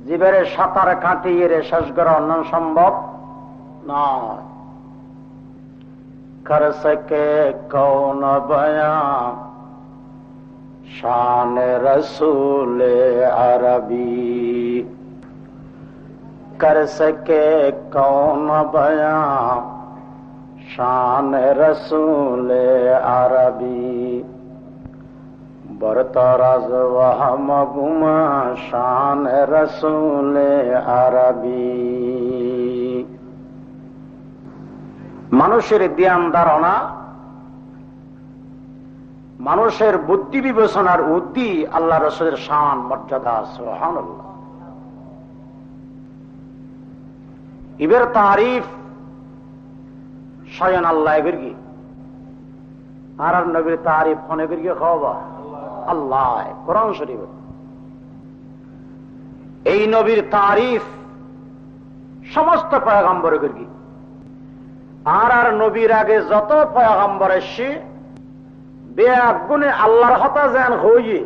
জীবের সাঁতার কাটিয়ে শেষ করা অন্য সম্ভব নয়। कर सके कौन बयां शान रसूल अरबी, कर सके कौन बयां शान रसूल अरबी, बरतराज वहम गुमा शान रसूल अरबी। মানুষের ধ্যান ধারণা, মানুষের বুদ্ধি বিবেচনার উদ্দি আল্লাহ রাসূলের শান মর্যাদা। সুবহানাল্লাহ। ইবের তারিফ স্বয়ং আল্লাহ বিরগি, আর নবীর তারিফ হনে বিরগি খাওয়া আল্লাহ কোরআন শরীফ। এই নবীর তারিফ সমস্ত পয়গম্বর বিরগি, আর নবীর আগে যত পয়গম্বর এসছে বেগুনে আল্লাহর হতা যেন হইয়ে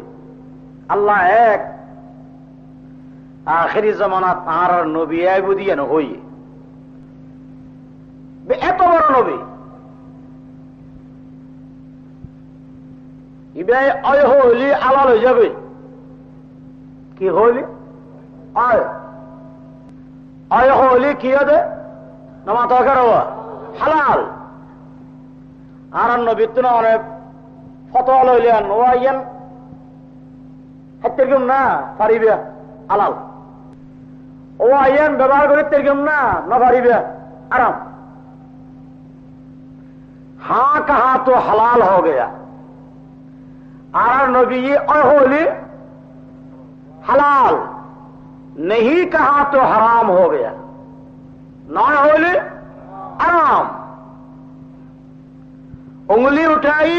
আল্লাহ এক, আখেরি জমানাত আর নবী আইবুদিয়ান হইয়ে এত বড় নবী ইবাই অয় হইলি আলাল হয়ে যাবে। কি হইলি? অয় হইলি কি হবে? নামা তরকার হওয়া হালাল। আর নবী তো অনেক ফতোয়া লইলেন ও আইয়েন হেতেরকম না পারিবে হালাল, ও আইয়েন ব্যবহার করে তেরকম না না পারিবে আরাম। हाँ कहा तो हलाल हो गया, और नबी होली हलाल नहीं कहा तो हराम हो गया, ना होली आराम। उंगली उठाई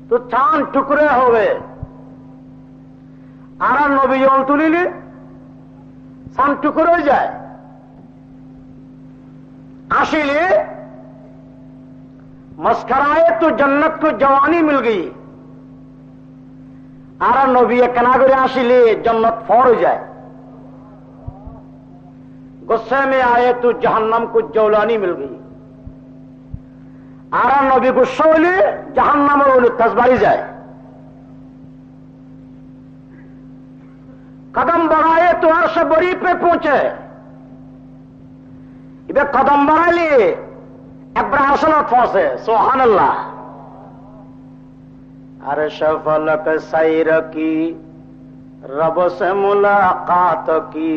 तो चांद टुकड़े हो गए, और नबी जल तुलिली चांद टुकड़े हो जाए। आशिले मस्कराए तो जन्नत को जवानी मिल गई, और नबी कनागरे आशिले जन्नत फौर हो जाए। गुस्से में आए तो जहन्नम को जौलानी मिल गई, और नबी गुस्सा होले जहन्नम और तस्बारी जाए। कदम बढ़ाए तो अर्श बरी पे पहुंचे, इधर कदम बढ़ा लिए अब्रासनत फंसे। सुभान अल्लाह। अर्श फलक सैर की रब से मुलाकात की,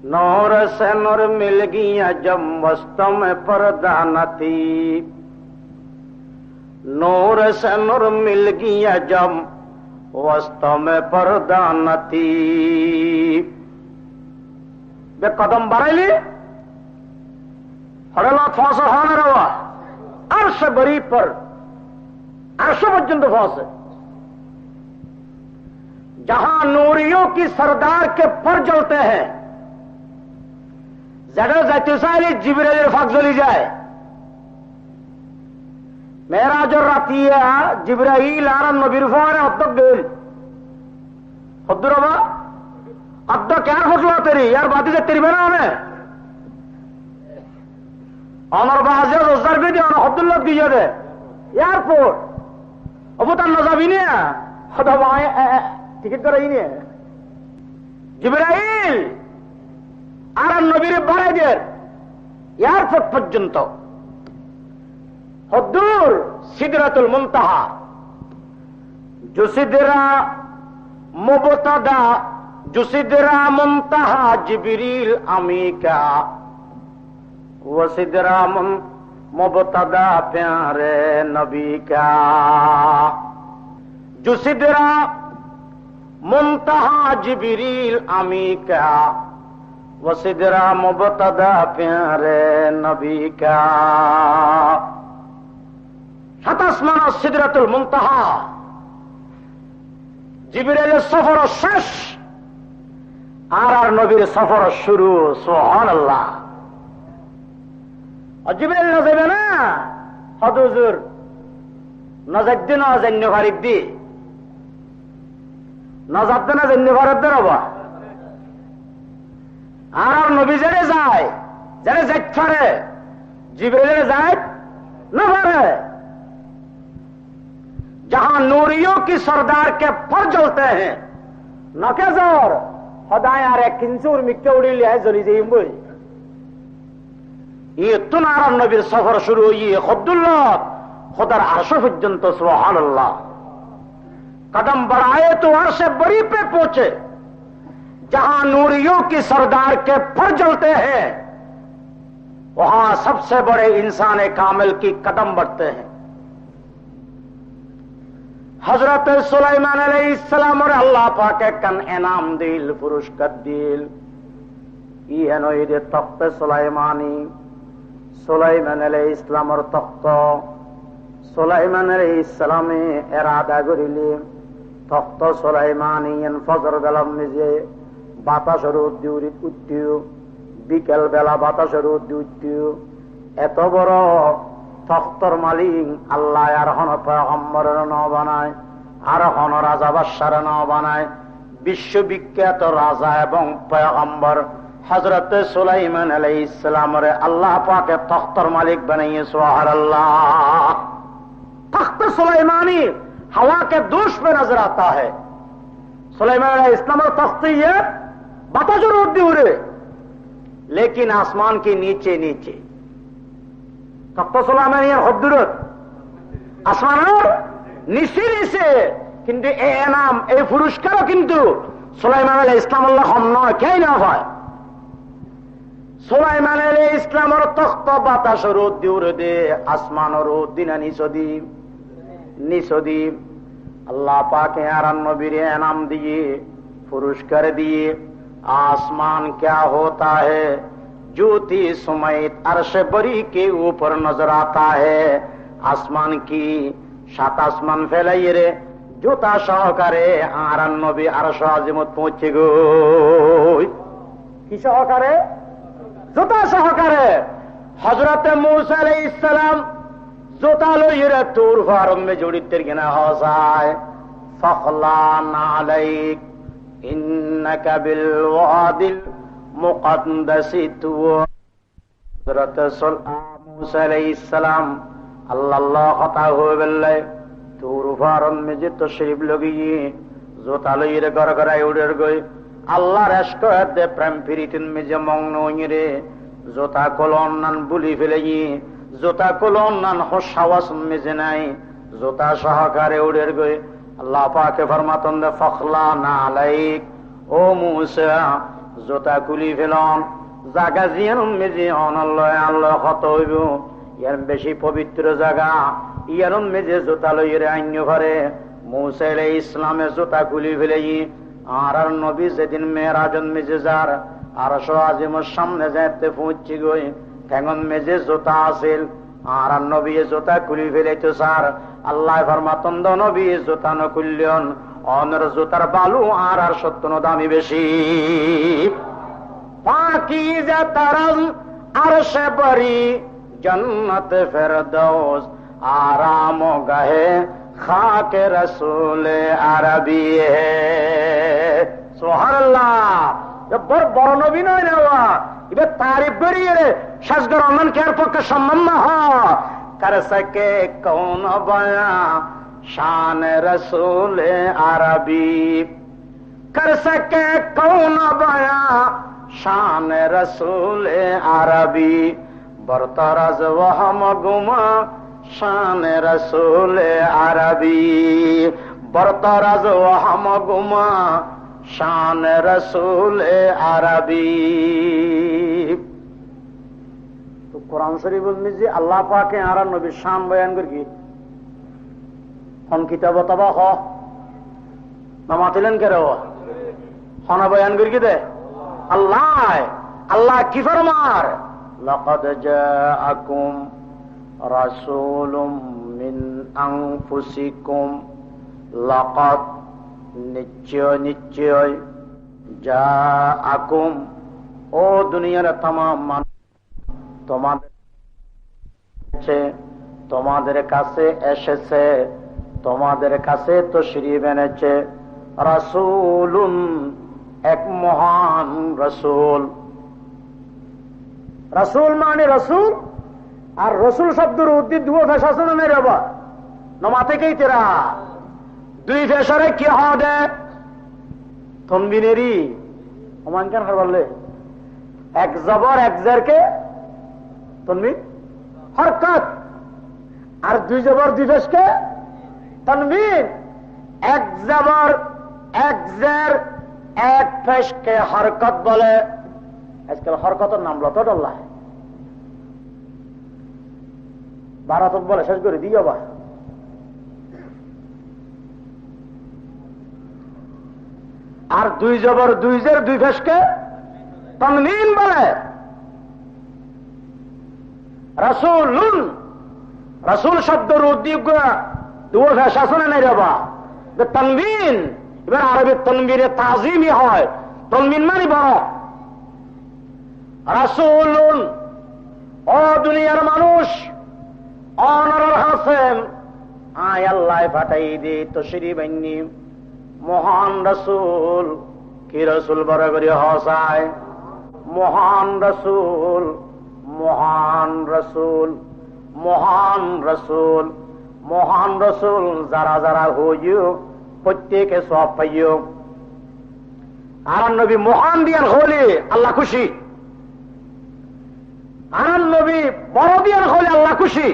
नूर से नूर मिल गया जब वस्तों में पर्दा न थी, नूर से नूर मिल गया जब वस्तों में पर्दा न थी। बे कदम बढ़ाइली हरला फांसा होने रहा अर्श बरी पर, अर्श पर्यंत फांसे, जहां नूरियों की सरदार के पर जलते हैं, जगह जाते सारे जिब्राइल फाक जली जाए। मेरा जो रातिया जिब्राइल आरम नबीर फाने अब तक गेल हद्दुरबा अब तक क्या फसला तेरी यार बाती से तेरी बना हमें আমার বাজে রোজগার করে দিয়ে হদ্দুল্লাহ দিয়ে দে এয়ারপোর্ট অবতার না যাবি না হদা ভাই টিকিট করাই নে জিবরাইল আর নবীর বাড়াইদের এয়ারপোর্ট পর্যন্ত হদ্দুর সিদরাতুল মুনতাহা, जो सिदरा मुबतदा जो सिदरा मुनताहा जिब्रील अमी का, वो सिदरा मुबतदा प्यारे नबी का, जो सिदरा मुनताहा जिब्रील अमी का, वो सिदरा मुबतदा प्यारे नबी का। 27 माना सिदरातुल मुनताहा জিবরাইলের সফর শেষ আর নবীর সফর শুরু। সুবহানাল্লাহ। জিবরাইল না যাবে না হযুর নাজাদ্দিন আজান্য ফারিদ্দি নাজাদ্দিন আজান্য ফারিদ্দি বাবা আর নবী জেনে যায় জেনে যাইতে পারে, জিবরিল যায় না পারে। जहां नूरियों की सरदार के फर जलते हैं न के जोर हदाय आरे किंचुर मिक्के उड़ी लिया जली जाइम बोल। ये तुनारा नबीर सफर शुरू हुई खुद्दुल्लाह खुदर अर्श पर्यंत सुभान अल्लाह। कदम बढ़ाए तो अर्श बड़ी पे पहुंचे। जहां नूरियों की सरदार के फर जलते हैं वहां सबसे बड़े इंसान कामिल की कदम बढ़ते हैं। हजरत सुलाइमान अलैहिस्सलाम और अल्लाह पाके कन इनाम दिल पुरस्कार दिल ये नईदे तख्त सुलाइमानी सुलाइमान अलैहिस्सलाम और तख्त सुलाइमान अलैहिस्सलामे इरादा करिले तख्त सुलाइमानी फजर बेला मिजे বাতাসের উদ্দিউরি উদ্দিউ বিকেল বেলা বাতাসের উদ্দিউ এত বড় তখ্তর মালিক আল্লাহ আর হন পয়গম্বরের ন বানায় আর হন রাজা বাদশার ন বানায় বিশ্ববিখ্যাত রাজা এবং পয়গম্বর হযরত সুলাইমান আলাইহিস সালামের আল্লাহ পাকে তখ্তর মালিক বানিয়ে সুবহানাল্লাহ। तख्त सुलाइमानी हवा के दोष पे नजर आता है। सुलाइमान अलैहिस्सलाम और तख्त ये बाता जरूर दी उरे लेकिन आसमान के नीचे नीचे तख्त सुलाइमानी हद्दुरत आसमान नीचे नीचे किंतु ए नाम ए पुरस्कार किंतु सुलाइमान अलैहिस्सलाम अल्लाह हम न क्या ना भाई सुलाइमान अलैहिस्सलाम और तख्त बाता जरूर दी उरे दे आसमान और दिना निसोदी अल्लाह पाक यारान नबीर इनाम दिए पुरस्कार दिए। आसमान क्या होता है ज्योति सुमैत अर्श बरी के ऊपर नजर आता है। आसमान की सात आसमान फैलाइए रे জুতা সহকারে আরান নবী আরশ আজিমত পৌঁছে গো। কি সহকারে? জুতা সহকারে। হযরতে মূসা আলাইহিস সালাম জুতা লইরে তুর ফারমে জড়িতের কিনা হসায় ফখলান আলাইক ইন্নাকা বিল ওয়াদিল মুকদ্দাসি তুয়া। হযরতে মূসা আলাইহিস সালাম আল্লাহ কথা হয়ে বললে তুর ফারম में जे तशरीफ लगिए জুতা লইরে ঘর ঘরায় উড়ের গই আল্লাহর ইশক দে প্রেম প্রীতিন में जे মগ্ন হইরে জুতা কলন নান বুলি ফেলেই জুতা কলন নান হসাওয়াস में जे নাই জুতা সহকারে উড়ের গই আল্লাহ পাকে ফরমাতন দে ফখলা না আলাইক ও মূসা জুতা কুলি ফেলন জায়গা জিয়ান में जे আল্লাহ কত হইব ইয়ার বেশি পবিত্র জায়গা ইয়ার মেজে জুতা লইরে আইন্য ঘরে মূসা আলাইহিস সালামের জুতা খুলি ফেলেই আর নবী যেদিন মেরাজন মেজে যার আরশ আজিমের সামনে যাইতে পৌঁছি গই কেমন মেজে জুতা আসিল আর নবী জুতা খুলি ফেলাইতো স্যার আল্লাহ ফরমাতন দ নবী জুতা ন খুললেন অনর জুতার বালু আর সত্য দামি বেশি পাকিজা তারাজ আরশে বরি जन्नत फिरदौस आराम गहे खाके रसूल अरबी है। सुभान अल्लाह। जब बड़ नबी नय ना इबे तारीफ करिए रे शासगर अमन के पक्ष सम्मान न हो कर सके कौन बया शान रसूल अरबी कर सके कौन बया शान रसूल अरबी बरतराज वहम गुमा शान रसूल अरबी बरतराज वहम गुमा शान रसूल अरबी। तो कुरान शरीफ में जे अल्लाह पाक के आरा नबी शान बयान करके हम किताब तबा हो नमातिलन करे हो खाना बयान करके दे अल्लाह की फरमार लक़द जाअकुम रसूलुम मिन अनफुसिकुम लक़द निश्चय जाअकुम ओ दुनियार तमाम মানুষ তোমাদের কাছে এসেছে তোমাদের কাছে তশরীফ এনেছে রাসূলুন এক মহান রাসূল রাসূল মানে রাসূল, আর রসুল শব্দের উদ্দিন দুটো ফেস আছে না বাবা, নমা থেকেই তেরা দুই ফেসরে কি হবে তনবিনেরই অমান কেন বললে এক জবর এক জেরকে তনবিন হরকত, আর দুই জবর দুই ফেসকে তনবিন, এক জবর এক জের এক ফেসকে হরকত বলে। আজকাল হরকতের নাম লতডল্লাহ ভারত বলে শেষ করে দিও বা। আর দুই জবর দুই জের দুই ফেসকে তনবিন বলে। রাসূলুন রাসূল শব্দের উদ্দীপ দুটো ফেস আছে না নাই বাবা, তনবিন। এবার আরবি তনবিনে তাজিমই হয়, তনবিন মানে বড়। রাসূলুন ও দুনিয়ার মানুষ, অনার হাসেন আয় আল্লাহ পাঠাই দে তশরিফান্নি মহান রাসূল। কি রাসূল বড় করে হসায়, মহান রাসূল, মহান রাসূল, মহান রাসূল, মহান রাসূল। যারা যারা হইও প্রত্যেকে সব পাইও। আর নবী মহান দিয়ার হলে আল্লাহ খুশি, আর নবী বড় দিয়ার হলে আল্লাহ খুশি।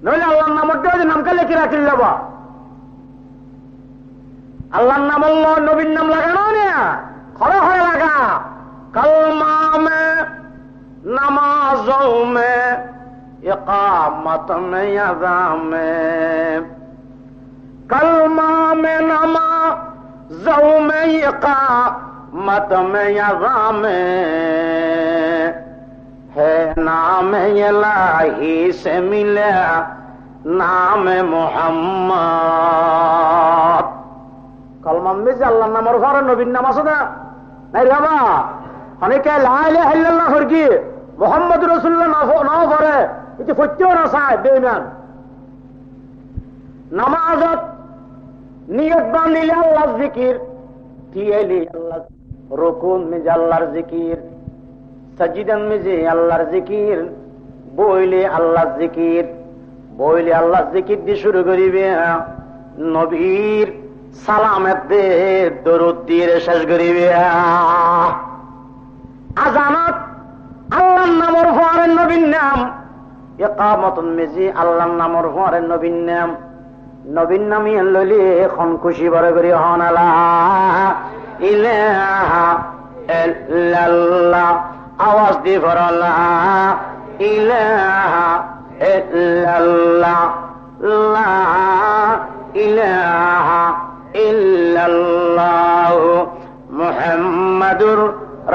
নইলে আল্লাহর নাম নামকে লেখি রাখিল যাবা, আল্লাহর নাম আল্লাহ নবীর নাম লাগানো না খরা হয়ে লাগা। কলমা মে নামাজোं में इकामत में अज़ा में, कलमा में नमाज़ों में इकामत में अज़ा में, है नाम इलाही से मिला नाम मोहम्मद। कलमा में যে আল্লাহর নামের পরে নবীর নাম আছে না নাই বাবা, অনেকে লা ইলাহা ইল্লাল্লাহ ফরকি মুহাম্মদ রাসূলুল্লাহ নাও পড়ে, এটি ফত্যও না চায় বেঈমান। নামাজত নিয়ত বান্ধিলে আল্লাহর জিকির, তিয়েলি আল্লাহ রুকুন মে আল্লাহর জিকির, সাজদান মে যে আল্লাহর জিকির, বইলে আল্লাহর জিকির, বইলে আল্লাহর জিকির দিয়ে শুরু করিবে। নবীর সালামের দে দরুদ দিয়ে শেষ করিবে। আজানত আল্লাহর নামের পরে নবীর নাম, ইকামতুন মিজি আল্লাহর নামের পরে নবীর নাম। নবীর নামই লইলে এখন খুশি বড় করি হন লা ইলাহা ইল্লাল্লাহ, আওয়াজ দি পড়ো লা ইলাহা ইল্লাল্লাহ, লা ইলাহা ইল্লাল্লাহ মুহাম্মাদুর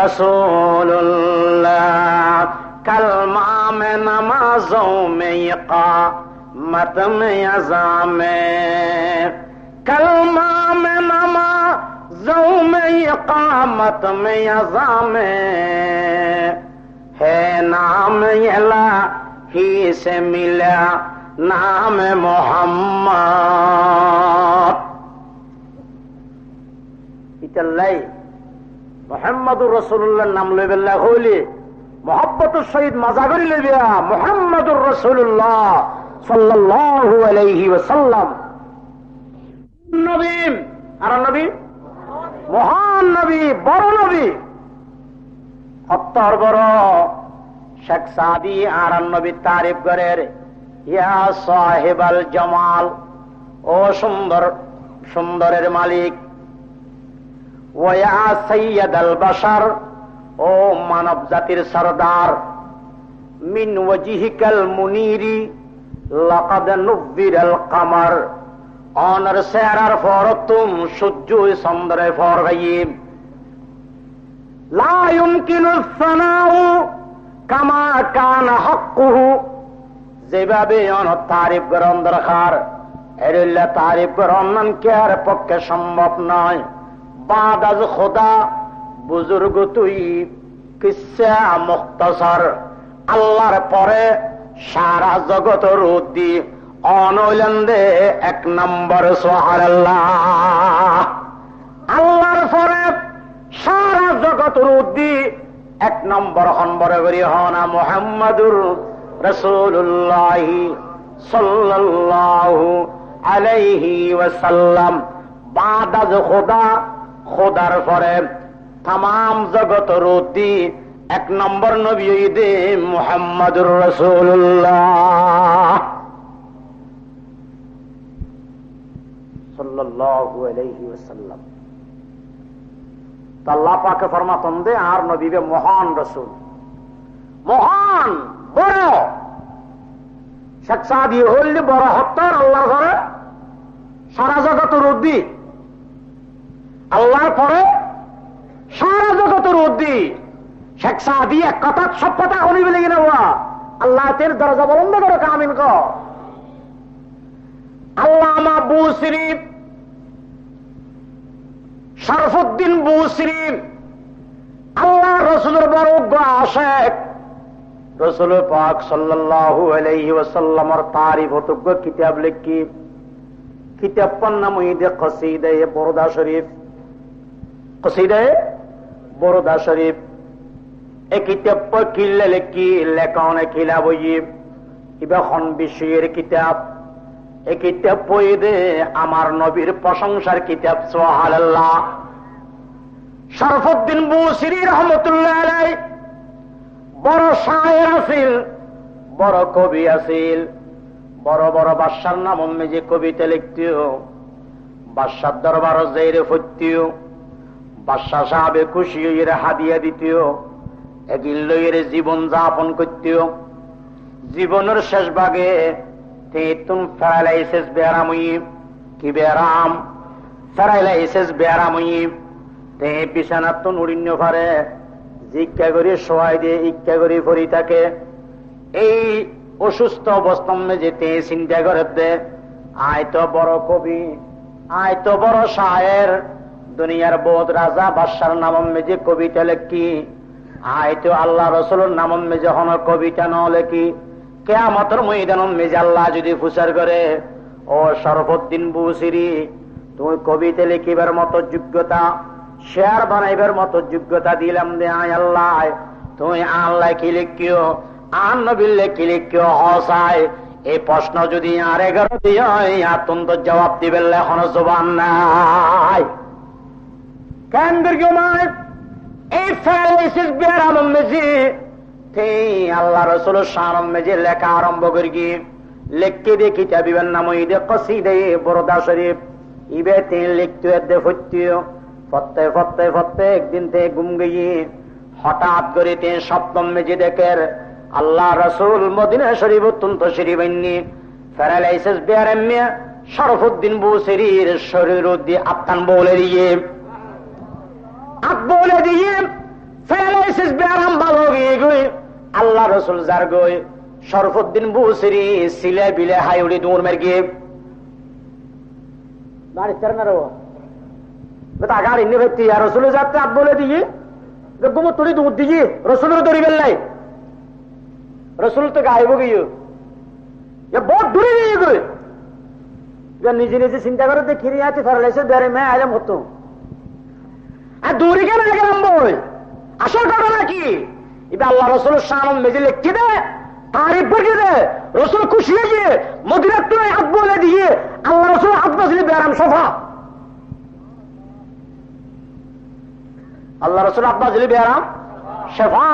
रसूलुल्लाह। कलमा में नमाजों में इकामत में अज़ा में, कलमा में नमाजों में इकामत में अज़ा में, है नाम इलाही से मिला नाम मोहम्मद। इतल्लाई মুহাম্মাদুর রাসূলুল্লাহর নাম লইবেল্লা হইলে মহব্বতের সহিত মজা করি লইবা মুহাম্মাদুর রাসূলুল্লাহ সাল্লাল্লাহু আলাইহি ওয়াসাল্লাম। নবী আর নবী মহান নবী, বড় নবী, অত্তর বড়। শেখ সাদি আর নবী তারিফ করেন, ইয়া সাহিবাল জামাল, ও সুন্দর সুন্দরের মালিক, ওয়া সাইয়্যিদাল বাশার, ও মানব জাতির সরদার, মিন ওয়াজহিকাল মুনীরি লাকাদ নুব্বিরাল কামার, অনর সেরার ফর তুম সূর্য চন্দ্রে ফর গায়িব, লা ইউমকিনু সানাউ কামা কানা হাক্কুহু, যেভাবে অন তারিফ গ্রহণ দরকার এরল্লা তারিফ গ্রহণ কেয়ার পক্ষে সম্ভব নয়। বাদ আজ খোদা বুজুর্গ তুই কিসা মুখতাসার, আল্লাহর পরে সারা জগতের উদ্দি অনৈলন্দে এক নম্বর সুবহানাল্লাহ। আল্লাহর পরে সারা জগতের উদ্দি এক নম্বর হনবরে করি হনা মুহাম্মাদুর রাসূলুল্লাহ সাল্লাল্লাহু আলাইহি ওয়াসাল্লাম। বাদাজ খোদা, খোদার পরে তামাম জগত রুদি এক নম্বর নবী ঈদে মুহাম্মাদুর রাসূলুল্লাহ সাল্লাল্লাহু আলাইহি ওয়াসাল্লাম। আল্লাহ পাকে ফরমাতন দে আর নবীবে মহান রসুল, মহান বড়। শেখ সাদি হইলে বড় হত্তর আল্লাহর ঘরে সারা জগত রুদ্দি, আল্লাহর পরে সারা জগত রুদ্দি। শেখ সাদি এক কথা সব কথা উনি বলে কিনা আল্লাহ তের দরজা বন্ধ করো কামিন ক। আল্লামা বুসরি, শরফুদ্দিন বুসরি আল্লাহ রসুলের বড় আশেক, রসুল পাক সাল্লাল্লাহু আলাইহি ওয়াসাল্লামের তারিফ অতজ্ঞ কিতাব লিখি। কিতাবটার নাম ঈদে কসিদায়ে বরদা শরীফ, কসিদায়ে বরদা শরীফ। এই কিতাব কিল্লে লিখি লেখা অনেক খিলা বই ইবা খন বিষয়ের কিতাব। এই কিতাব বই দে আমার নবীর প্রশংসার কিতাব সুবহানাল্লাহ। শরফুদ্দিন বুসরি রহমতুল্লাহ আলাইহি বড় শায়ের আছিল, বড় কবি আছিল। বড় বড় বাদশার নাম যে কবিতা লিখতিও, বাদশার দরবার যাইরে ফুটতিও, বাদশাহ সাহেবে খুশি হইরে হাদিয়া দিতিও, এগিল লইরে জীবন যাপন করতিও। জীবনের শেষ ভাগে তুম ফেরাইলাইসিস বেরামই কি বেরাম, ফেরাইলাইসিস বেরামই তে বিছানাত তো নুড়িন্য পারে, জিজ্ঞা করি সহাই দিয়ে ইচ্ছা করি পড়ি থাকে। এই অসুস্থ অবস্থান যেতে চিন্তা করে দে আয় তো বড় কবি, আয় তো বড় শায়ের, দুনিয়ার বোধ রাজা বাদশার নাম যে কবিতা লেখি, আয় তো আল্লাহ রসুলের নাম যখন কবিতা ন লেখি, কিয়ামতের ময়দান মেজে আল্লাহ যদি ফুসার করে ও শরফুদ্দিন বুসরি তুমি কবিতা লিখিবার মতো যোগ্যতা, শেয়ার বানাইবার মতো যোগ্যতা দিলাম দে। আয় আল্লাহ তুমি আল্লাহ কি লিখিও, আর নবিল্লে কি লিখিও হসায়। এই প্রশ্ন যদি আর 11 দিয়ে আতন্ত জবাব দিবেন এখনো জবান নাই। কেন্দ্র এই ফেলাইসিস বেরাম মেজি আল্লাহ রসুল শান মেজে লেখা আরম্ভ করি গিয়ে লিখতে দিয়ে কিতাবিবের নাম ঈদে কসিদায়ে বরদা শরীফ। ইবে তিনি লিখতে দে ফত্যিও ফতে ফতে ফতে একদিন থেকে ঘুম গিয়ে হঠাৎ করে তিনি সপ্তম মেজে দেখের আল্লাহ রসুল মদিনা শরীফ অত্যন্ত শরীফ ফেরালাইসিস বেয়ারাম্যা শরফুদ্দিন বুসরির শরীর দিয়ে আত্মান বলে দিয়ে আত বলে দিয়ে ফেরালাইসিস বেয়ারাম ভালো গিয়ে গই আল্লাহ রসুল যার গই শরফুদ্দিন বুসরি সিলে বিলে হাইউড়ি দূর মের গিয়ে বাড়ি চারনারো গাড়ি নেবে রসুল যাত্রা আত বলে দিয়ে গুমো তুড়ি দূর দিয়ে রসুলের দড়ি বেল্লাই রসুল তো গাইব গিয়ে বহুত দূরে গিয়ে গই নিজে নিজে চিন্তা করে খিরি আছে ফেরালাইসিস বেড়ে মেয়ে আইলাম হতো আর দূরে কেন গেলাম বই আসল ঘটনা কি? এবার আল্লাহ রসুলের শান মেজে লিখতে দে তারিফ বলে দে রসুল খুশি হয়ে মদিনার তো হাত বলে দিয়ে আল্লাহ রসুল হাত বসলে বেরাম সোফা, আল্লাহ রসুল হাত বসলে বেরাম শেফা।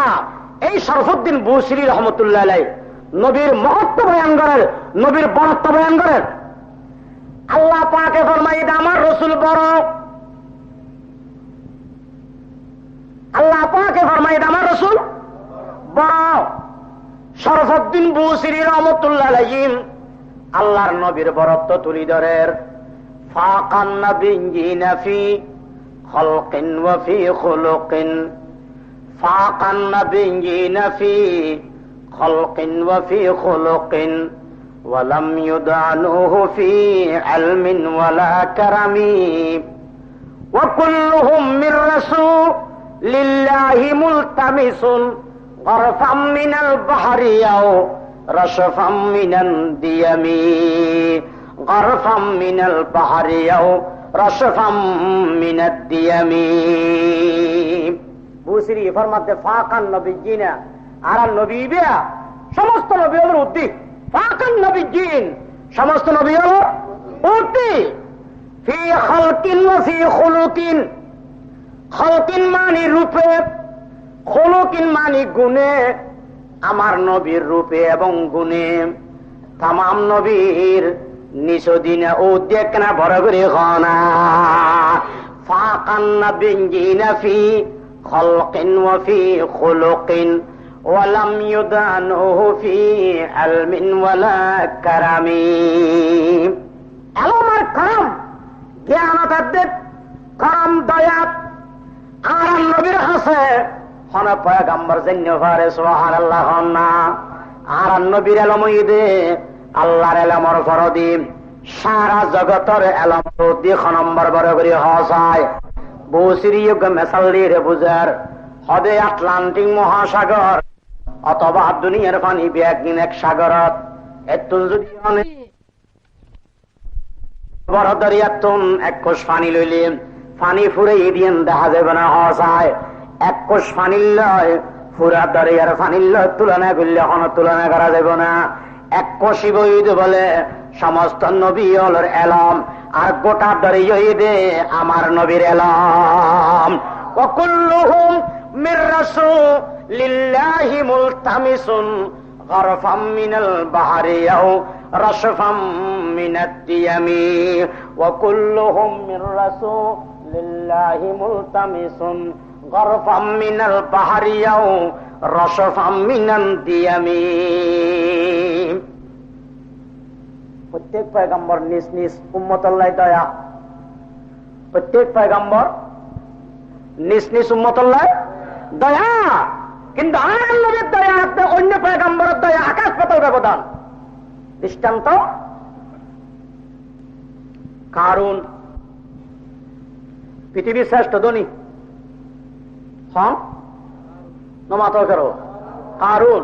এই শরফুদ্দিন বুসরি রহমতুল্লাহ আলাইহি নবীর মহত্ব বয়ান করেন, নবীর বরত্ব বয়ান করেন। আল্লাহ পাকে ফরমাই আমার রসুল বড়, আল্লাহ পাকে ফরমাই আমার রসুল বড়। শরফুদ্দিন বুসরি রহমতুল্লাহ আলাইহি আল্লাহর নবীর বরত্ব তুলি ধরের। ফাকান নাবিয়্যিনা ফি খালকিন ওয়া ফি খুলুকিন, ফাকান নাবিয়্যিনা ফি খালকিন ওয়া ফি খুলুকিন ওয়া লাম ইউদানুহু ফি ইলমিন ওয়ালা কারামি ওয়া কুল্লুহুম মির রাসূলিল্লাহি মুলতামিসুন গরফাম মিনাল বাহরি আও রাশফাম মিনান দিয়ামি, গরফাম মিনাল বাহরি আও রাশফাম মিনাদ দিয়ামি। বুসিরি ফরমাতে ফাকান নবিয়িনা আর নবী বিয়া সমস্ত নবী হলো উদ্দি ফাকান নবিয়িন সমস্ত নবী হলো উদ্দি ফি খালকিন ওয়া ফি খুলুকিন খালকিন মানে রূপে খুলুকিন মানে গুণে আমার নবীর রূপে এবং গুণে তামাম নবীর নিচদিনে ও দেখ না বড় করে খানা ফাকান নবিয়িনা ফি খালকিন ওয়া ফি খুলুকিন ওয়ালাম ইউদানুহু ফি ইলমিন ওয়ালা কারামি আলম আর কারাম জ্ঞানতাদের কারাম দয়াত আর নবীর হাসে হন পয়গম্বর জন্য পারে সুবহানাল্লাহ না আর নবীর এলমইদে আল্লাহর এলমর ফরদি সারা জগতের এলম দি খ নম্বর বড় করে হসায় বসিরিয়োগ মেসাল দিয়ে বুঝার হদে আটলান্টিক মহাসাগর অথবা দুনিয়ার পানি ব্যাগিন এক সাগরত এতুন যদি অনেক বড় দরিয়াতুন এক কোষ পানি লইলে পানি ফুরে দিয়েন দেখা যাবে না হসায় এক কোষ পানি লয় পুরা দরিয়ার পানি লয় তুলনা করলে কোনো তুলনা করা যাবে না এক কোষই বইদ বলে সমস্ত নবী হলোর এলম আর গোটা দরিয়ে আমার নবীর এলম ওয়াকুল্লুহুম মির রাসূলিল্লাহি মুলতামিসুন গরফাম মিনাল বাহরি আও রাশফাম মিনাদ দিয়ামি ওয়াকুল্লুহুম মির রাসূলিল্লাহি মুলতামিসুন গরফাম মিনাল বাহরি আও রাশফাম মিনাদ দিয়ামি প্রত্যেক পয়গম্বর নিজ নিজ উম্মতুল্লাহ দয়া প্রত্যেক পয়গম্বর নিজ নিজ উম্মতুল্লাহ দয়া কিন্তু আমার নবীর দয়া অন্য পয়গম্বরের দয়া আকাশ পাতাল ব্যবধান দৃষ্টান্ত কারুন পৃথিবীর শ্রেষ্ঠ ধনী হন নমাত করো কারুন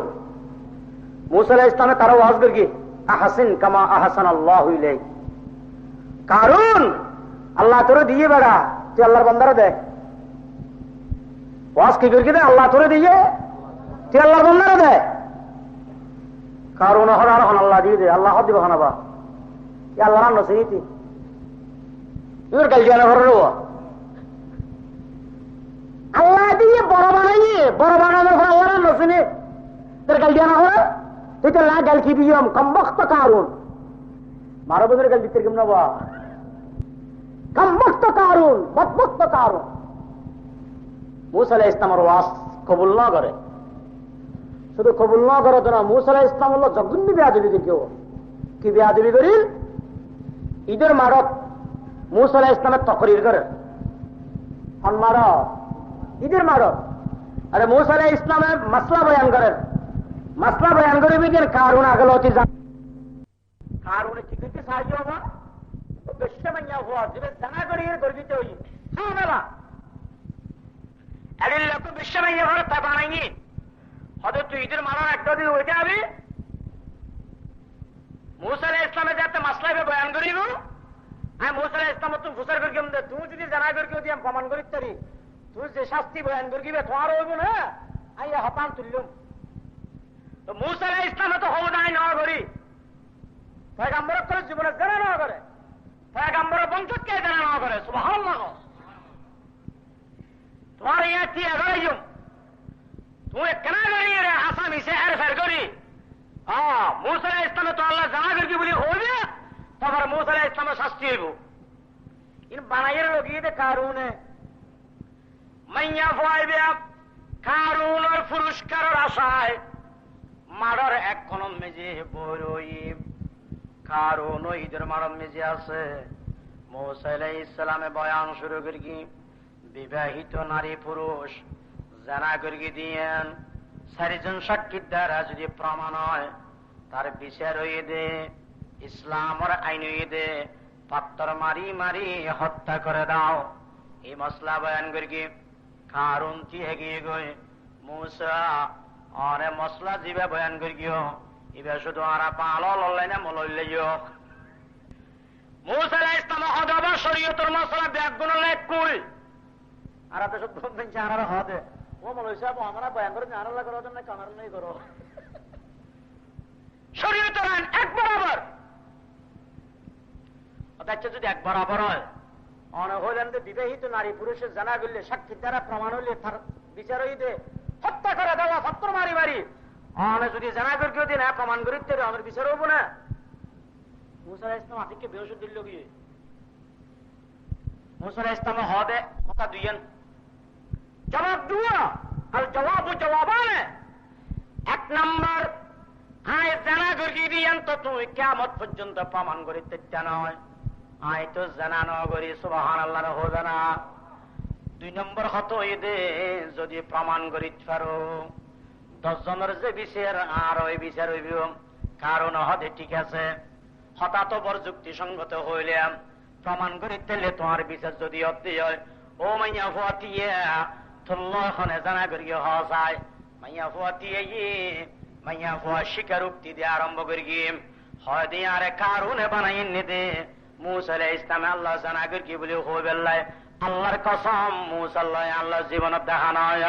মুসা আলাইহিস সালামে তারা ওয়াজ করি আহসিন কামা আহসান আল্লাহু ইলাইক কারুন আল্লাহ তোরে দিয়ে বেড়া তুই আল্লাহর বান্দারে দে ওয়াজ কি করি দে আল্লাহ তোরে দিয়ে তুই আল্লাহর বান্দারে দে কারুন হরার হন আল্লাহ দিয়ে দে আল্লাহ দিব হানাবা কি আল্লাহ রান নসিতি ইওর কাল জানা হরলো আল্লাহ দিয়ে বড় বানানোর পর আল্লাহ রান নসিনি তোর কাল জানা হলো তুই তো লাগাল কি দিয়ম কমবক্ত কারুন মারো বদরে গাল দিতে কেমন বা কমবক্ত কারুন বদবক্ত কারুন মুসা আলাইহিস সালামের ওয়াজ কবুল না করে শুধু কবুল না করে তো না মুসা আলাইহিস সালাম হলো জঘন্য বেয়াদবি কেউ কি বেয়াদবি করিল ঈদের মারত মুসা আলাইহিস সালামের তকরির করে হন মারো ঈদের মারত আরে মুসা আলাইহিস সালামের মাসলা বয়ান করেন মাসলা বয়ান করে বিদেন কারুন আগল হতে যান কারুনে কি করতে সাহায্য হবো বেশি মাইয়া হওয়া যেটা জানা করি গর্বিত হই হ্যাঁ মেলা এর লোক বেশি মাইয়া হওয়ার তা বানাইনি হয়তো তুই ঈদের মারার একটা দিন ওইটা হবে মুসা আলাইহিস সালামের যাতে মাসলা বয়ান করিব আমি মুসা আলাইহিস সালাম তুমি ফুসার করি কেমন তুমি যদি জানা করি কেউ দিয়ে প্রমাণ করি তারি তুই যে শাস্তি বয়ান করিবে তোমার হইব না আমি হতান তুললুম তো মুসা আলাইহিস সালাম তো হওদাই না করি পয়গম্বর করে জীবনে জানা না করে পয়গম্বর বংশকে জানা না করে সুবহানাল্লাহ তোমার ইয়া কি আগাইম তুই কেন করি রে আসামি সে আর ফের করি মুসা আলাইহিস সালাম তো আল্লাহ জানা করি বলি হইবে তোমার মুসা আলাইহিস সালাম শাস্তি হইব ইন বানাইয়ের লগিয়ে কারুনে মাইয়া ফাইবে কারুনের পুরস্কারের আশায় মারার এক কোন মেজে বড়ই কারণ ঈদের মারার মেজে আছে মুসা আলাইহিস সালামে বয়ান শুরু করি বিবাহিত নারী পুরুষ জানা করি দিয়েন চারিজন সাক্ষীর দ্বারা যদি প্রমাণ হয় তার বিচার হয়ে দে ইসলামের আইন হয়ে দে পাত্তর মারি মারি হত্যা করে দাও এই মশলা বয়ান করি কারণ কি এগিয়ে গই মুসা অরে মশলা জিবে বয়ান করি এবার শুধু আর পালো লড়লাই না মলইলে মুসা আলাইহিস সালাম হদবা শরীয়তের মশলা ব্যাগ গুণ লেখ কুল আর তো সব বলছেন আর হদে ও মনে হয়েছে আমরা বয়ান করে আনাল্লাহ করার জন্য কামার নেই করো শরীয়তের আইন এক বরাবর। অথচ যদি এক বরাবর হয় অনেক হইলেন যে বিবাহিত নারী পুরুষের জানা করলে সাক্ষীর দ্বারা প্রমাণ হইলে তার বিচার হইতে হত্যা করে দেওয়া সত্য মারি মারি অনেক যদি জানা করে কেউ দিন প্রমাণ করিতে আমার বিচার হবো না। মুসা ইসলাম আতিককে বেহস দিল গিয়ে মুসা ইসলাম হদে কথা দুইয়েন জবাব দুয়া আর জবাব জবাবানে এক নম্বর আয় জানা করি দিয়েন তো তুই কিয়ামত পর্যন্ত প্রমাণ করিতে নয় আয় তো জানা নগরী সুবহানাল্লাহ হবে না। 2 নম্বর হতো দে যদি প্রমাণ করি পারো 10 জনের যে বিচার আর ওই বিচার হইব কারণ হদে ঠিক আছে হঠাৎ বর যুক্তিসঙ্গত হইলে প্রমাণ করিতে তোমার বিচার যদি অতি হয় ও মাইয়া ফুয়াতিয়ে তুল্লখনে জানা করিয়ে হওয়া যায় মাইয়া ফুয়াতিয়ে মাইয়া ফুয়া শিকার উক্তি দিয়ে আরম্ভ করি হয় দিয়ে আরে কারণে বানাই নিতে মুসা আলাইহিস সালাম আল্লাহ জানা করি বলে হবে আল্লাহর কসম মুসা আল্লাহ জীবনত দেখা নয়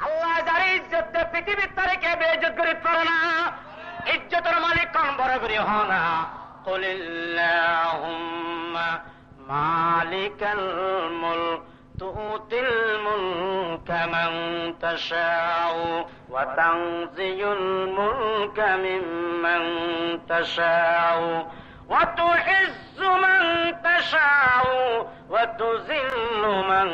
আল্লাহ যার ইজ্জত দে পৃথিবীর তারিখে বেইজ্জত করিতে পারে না। ইজ্জতের মালিক কোন বড় করে হ না কুলিল্লাহুম্মা মালিকাল মুলক তুতিল মুলকা মান তাশাউ ওয়া তানজিউল মুলকা মিম্মান তাশাউ ওয়া তুইজ্জু মান তাশাউ ওয়া তুযিল্লু মান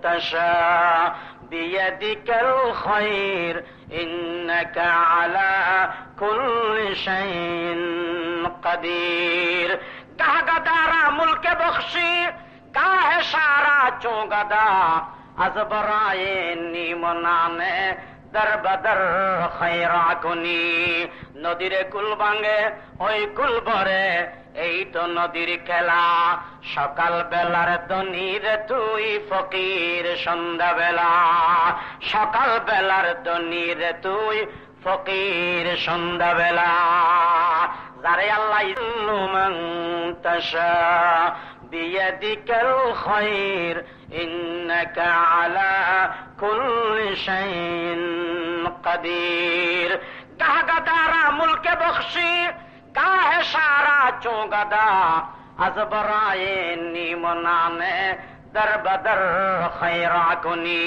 তাশাউ বিয়াদিকাল খায়র ইন্নাকা আলা কুল্লি শাইইন কাদির। গাগাদারা মুলকে বখশি গাহে সারা চোগাদা আজবরায়ে নিমনানে দরবদর খায়রা কুনি। নদীরে কুল ভাঙে ওই কুল ভরে এই তো নদীর খেলা। সকাল বেলার দনির তুই ফকির সন্ধ্যা বেলা সকাল বেলার দনির তুই ফকির সন্ধ্যা বেলা। যারে আল্লাহ ইল্লু মান তাশা বিয়াদিকাল খায়র ইন্নাকা আলা কুল্লি শাইইন কাদির। গাগাদারা মুলকে বখশি গাহে সারা চোগাদা আজবরায়ে নিমনানে দরবদর খায়রা কুনি।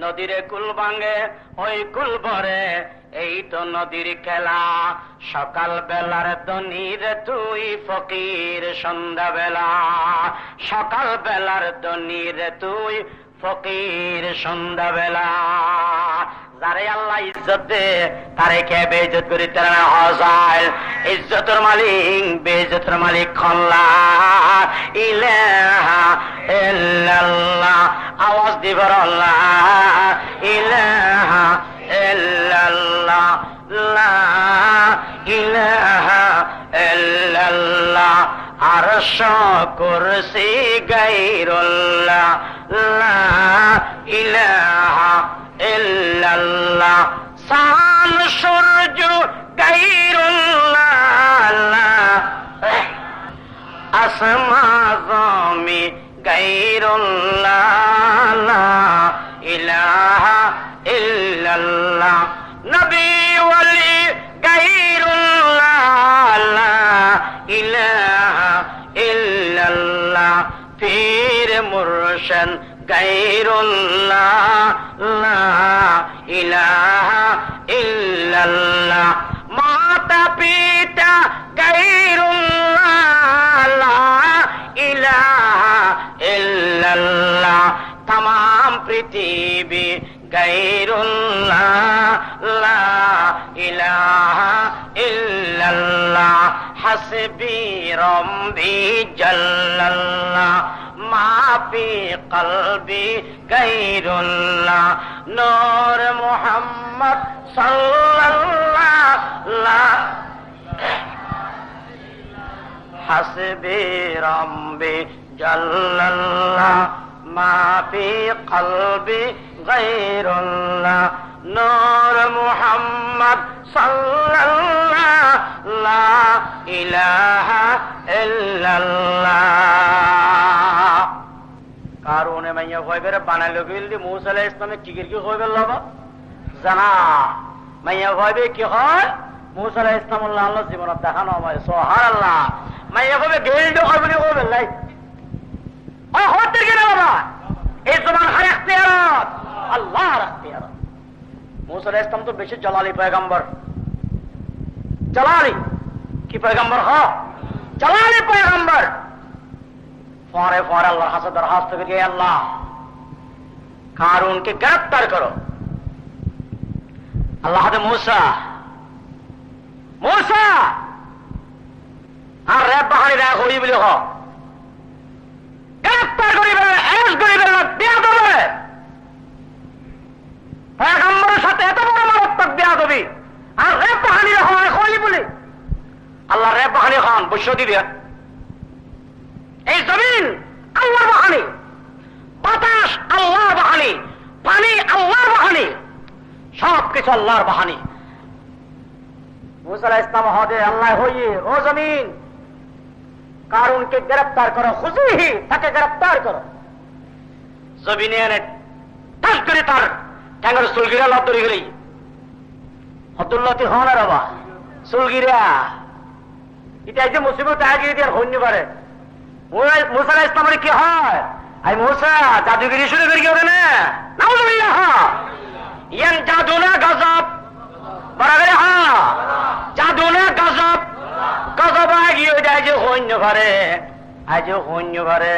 নদীরে কুল ভাঙে ওই কুল ভরে এই তো নদীর খেলা। সকাল বেলার দনির তুই ফকির সন্ধ্যা বেলা সকাল বেলার দনির তুই ফকির সন্ধ্যা বেলা। যারে আল্লাহ ইজ্জত দে তারে কে বেইজ্জত করিতে না হয়। ইজ্জতের মালিক বেইজ্জতের মালিক খল্লা ইলাহা ইল্লাল্লাহ আওয়াজ দিবার আল্লাহ ইলাহা ইল্লাল্লাহ লা ইলাহা ইল্লাল্লাহ আরশ কুরসি গায়রুল্লাহ লা ইলাহা ইল্লাল্লাহ শান সূর্য গায়রুল্লাহ আসমান জমি গায়রুল্লাহ লা ইলাহা ইল্লাল্লাহ নবী ওয়ালি গায়রুল্লাহ লা ইলাহা ইল্লাল্লাহ পীর মুর্শিদ গায়রুল্লাহ লা ইলাহা ইল্লাল্লাহ মাতা পিতা গায়রুল্লাহ লা ইলাহা ইল্লাল্লাহ तमाम পৃথিবী গায়রুল্লাহ লা ইলাহা ইল্লাল্লাহ হাসবি রব্বি জাল্লাল্লাহ মা ফি কলবি গায়রুল্লাহ নূর মুহাম্মদ সাল্লাল্লাহ হাসবি রব্বি জাল্লাল্লাহ মা ফি কলবি গায়রুল্লাহ নূর মুহাম্মদ সাল্লাল্লাহ লা ইলাহা ইল্লাল্লাহ। কারো মাইয়া ভাইবের বানাইলো গেলি মুসা আলাইহিস সালামে কি হইবে লবা জানা মাইয়া ভাইবে কি হয় মুসা আলাইহিস সালাম আল্লাহ জীবনত দেখানো হয় সুবহানাল্লাহ মাইয়া ভাইবে গেলডো হবে হবে লাই ও হতে গেলে বাবা এই জবান হার ইখতিয়ারাত আল্লাহর ইখতিয়ারাত মুসা আলাইহিস সালাম তো বেশি জালালি পয়গম্বর জালালি কি পয়গম্বর হ্যাঁ জালালি পয়গম্বর फौरे फौरे अल्लाह से दरखास्त करिए अल्लाह कारून के गिरफ्तार करो अल्लाह दे मूसा मूसा আর রে বাহানি রে হই বলি হ গ্রেফতার করিবে এস করিবে দেয়া দেবে পয়গম্বরের সাথে এত বড় মারাত্মক দেয়া দেবে আর রে বাহানি রে হয় হই বলি আল্লাহ রে বাহানি খান বসে দিবে এই জমিন আল্লাহর বাহানি বাতাস আল্লাহর বাহানি পানি আল্লাহর বাহানি সবকিছু আল্লাহর বাহানি मूसा अलैहिस्सलाम हदे अल्लाह होइए ओ जमीन कारून के गिरफ्तार करो खुशी ही ताके गिरफ्तार करो जमीने ने टच करे तार टैंगर सुलगिरा लाभ धरे गई अब्दुल्लाह होना रबा सुलगिरा এটা যে মুসিবত আগে দিয়ে হইনি পারে मूसा अलैहिस्सलाम কি হয় আই मूसा জাদুগিরি শুরু করে গেল না নাউজুবিল্লাহ ইয়ান জাদু না গজব বরাবর হ্যাঁ জাদু না গজব গজব আগে ওইটা যে হইনি পারে আজ হইনি পারে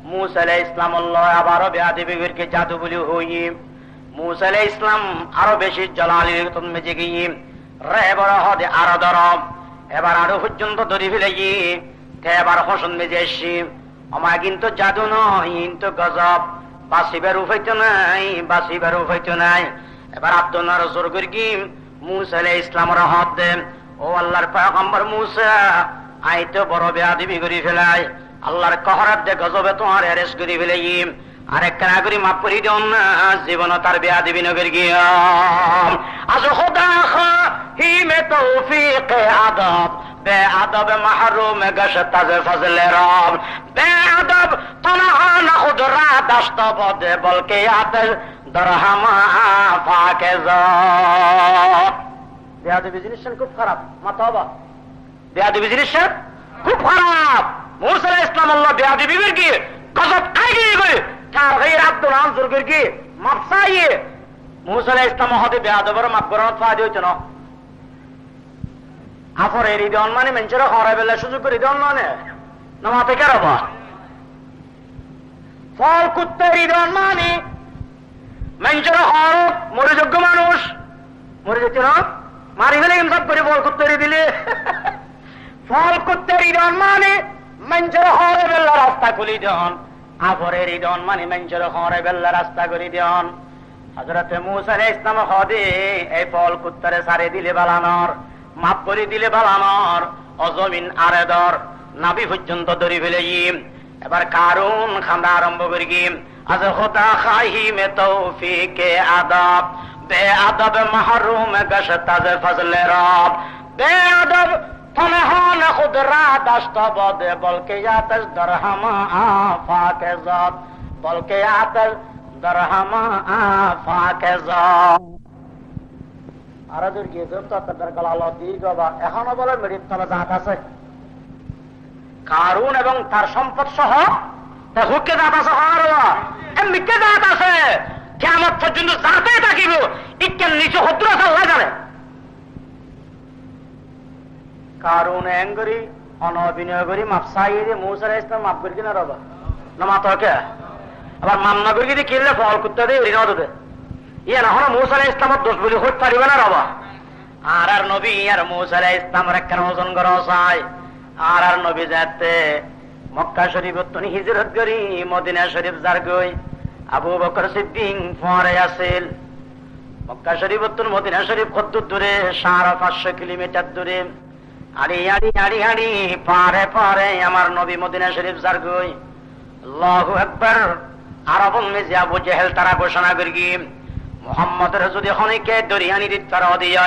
मूसा अलैहिस्सलाम আল্লাহ আবারও বেয়াদবিকে জাদু বলি হই मूसा अलैहिस्सलाम আরো বেশি জালালির তুমি জেগি রে বড় হদে আরো দরব এবার আরো পর্যন্ত ধরে ফেলেছি এবার হোসন মেজে এসছি আমার কিন্তু জাদু নয় কিন্তু গজব বাসিবার উপাইতো নাই বাসিবার উপাইতো নাই এবার আব্দুল্লাহ রসুল করি কি मूसा अलैहिस সালামের হাত দে ও আল্লাহর পয়গম্বর मूसा আই তো বড় বেয়াদবি করে ফেলাই আল্লাহর কহরাত দে গজবে তোমার এরেস করে ফেলাই আরেক কানা করি মাফ করে দিও না জীবন তার বেয়াদবি নগর গিয়া আজ খোদা হি মে তৌফিক আদব बेअदब महरूम गश्त से फजल रब बेअदब तनहा न खुद रा दस्त बदे बल्कि आतिश दरहमा फाकिजा बेअदबी জিনিস খুব খারাপ মাতাবা বেয়াদবি জিনিস খুব খারাপ मूसा अलैहिस सलाम আল্লাহ বেয়াদবি কি গজব আগে গই তার غير আব্দুল আনজুর কি মাফসাইয়ে मूसा अलैहिस सलाम হতে বেয়াদবর মাগফরাত ফায়দা হইতো না আফর এর ইদন মানে মেনচের খরাই বেলা সুযোগ করে ইদন মানে নামাতে কারবা ফল কুত্তের ইদন মানে মেনচের খর মরে যোগ্য মানুষ মরে যেত না মারি ফেলে ইমসাব করে ফল কুত্তের দিলে ফল কুত্তের ইদন মানে মেনচের খরাই বেলা রাস্তা খুলি দেন আফরের ইদন মানে মেনচের খরাই বেলা রাস্তা করে দেন হযরত मूसा अलैहिस সালাম হদে এই ফল কুত্তরে সারে দিলে বালানোর মাপ করে দিলে বালানোর অজমিন আরেদর নাবি পর্যন্ত ধরে ফেলেই এবার কারুন খান্দা আরম্ভ করি কি আজ খোদা খাহি মে তৌফিকে আদব বেআদব মাহরুম গশতাজ ফজলে রব বেআদব তনহা না খুদ রা দস্ত বদে বলকে আতশ দরহমা আফাকে জাত বলকে আতশ দরহমা আফাকে জাত আরাদুর গিয়ে তাদের গলালো দীর্ঘ বা এখনো বলে মেরিত তলা জাত আছে কারুন এবং তার সম্পদ সহ হুকে জাত আছে এমনিকে জাত আছে কিয়ামত পর্যন্ত জাতে থাকিব ইকেন নিচে হদ্র আল্লাহ জানে কারুন এঙ্গরি অনবিনয় করি মাপসাই দিয়ে मूसा अलैहिस সালাম মাপ করি কিনা রবা না মাতকে আবার মান্না করি দিয়ে কিনলে ফল করতে দেয় ঋণ দেবে ইয়ে না হলো मूसा अलैहिस সালামের দোষ বলি হতে পারিবে না রবা আর নবী আর मूसा अलैहिस সালামের কেন ওজন করা চাই আর নবী যাতে মক্কা শরীফ তুমি হিজরত করি মদিনা শরীফ যার গই আবু বকর সিদ্দিক পরে আসেল মক্কা শরীফ তুমি মদিনা শরীফ কত দূরে 550 কিলোমিটার দূরে আড়ি আড়ি আড়ি আড়ি পারে পারে আমার নবী মদিনা শরীফ যার গই আল্লাহু আকবার আরবন মে যে আবু জেহেল তারা ঘোষণা করি মুহাম্মদের যদি হনিকে দরিয়ানি দিত তারা দিয়ে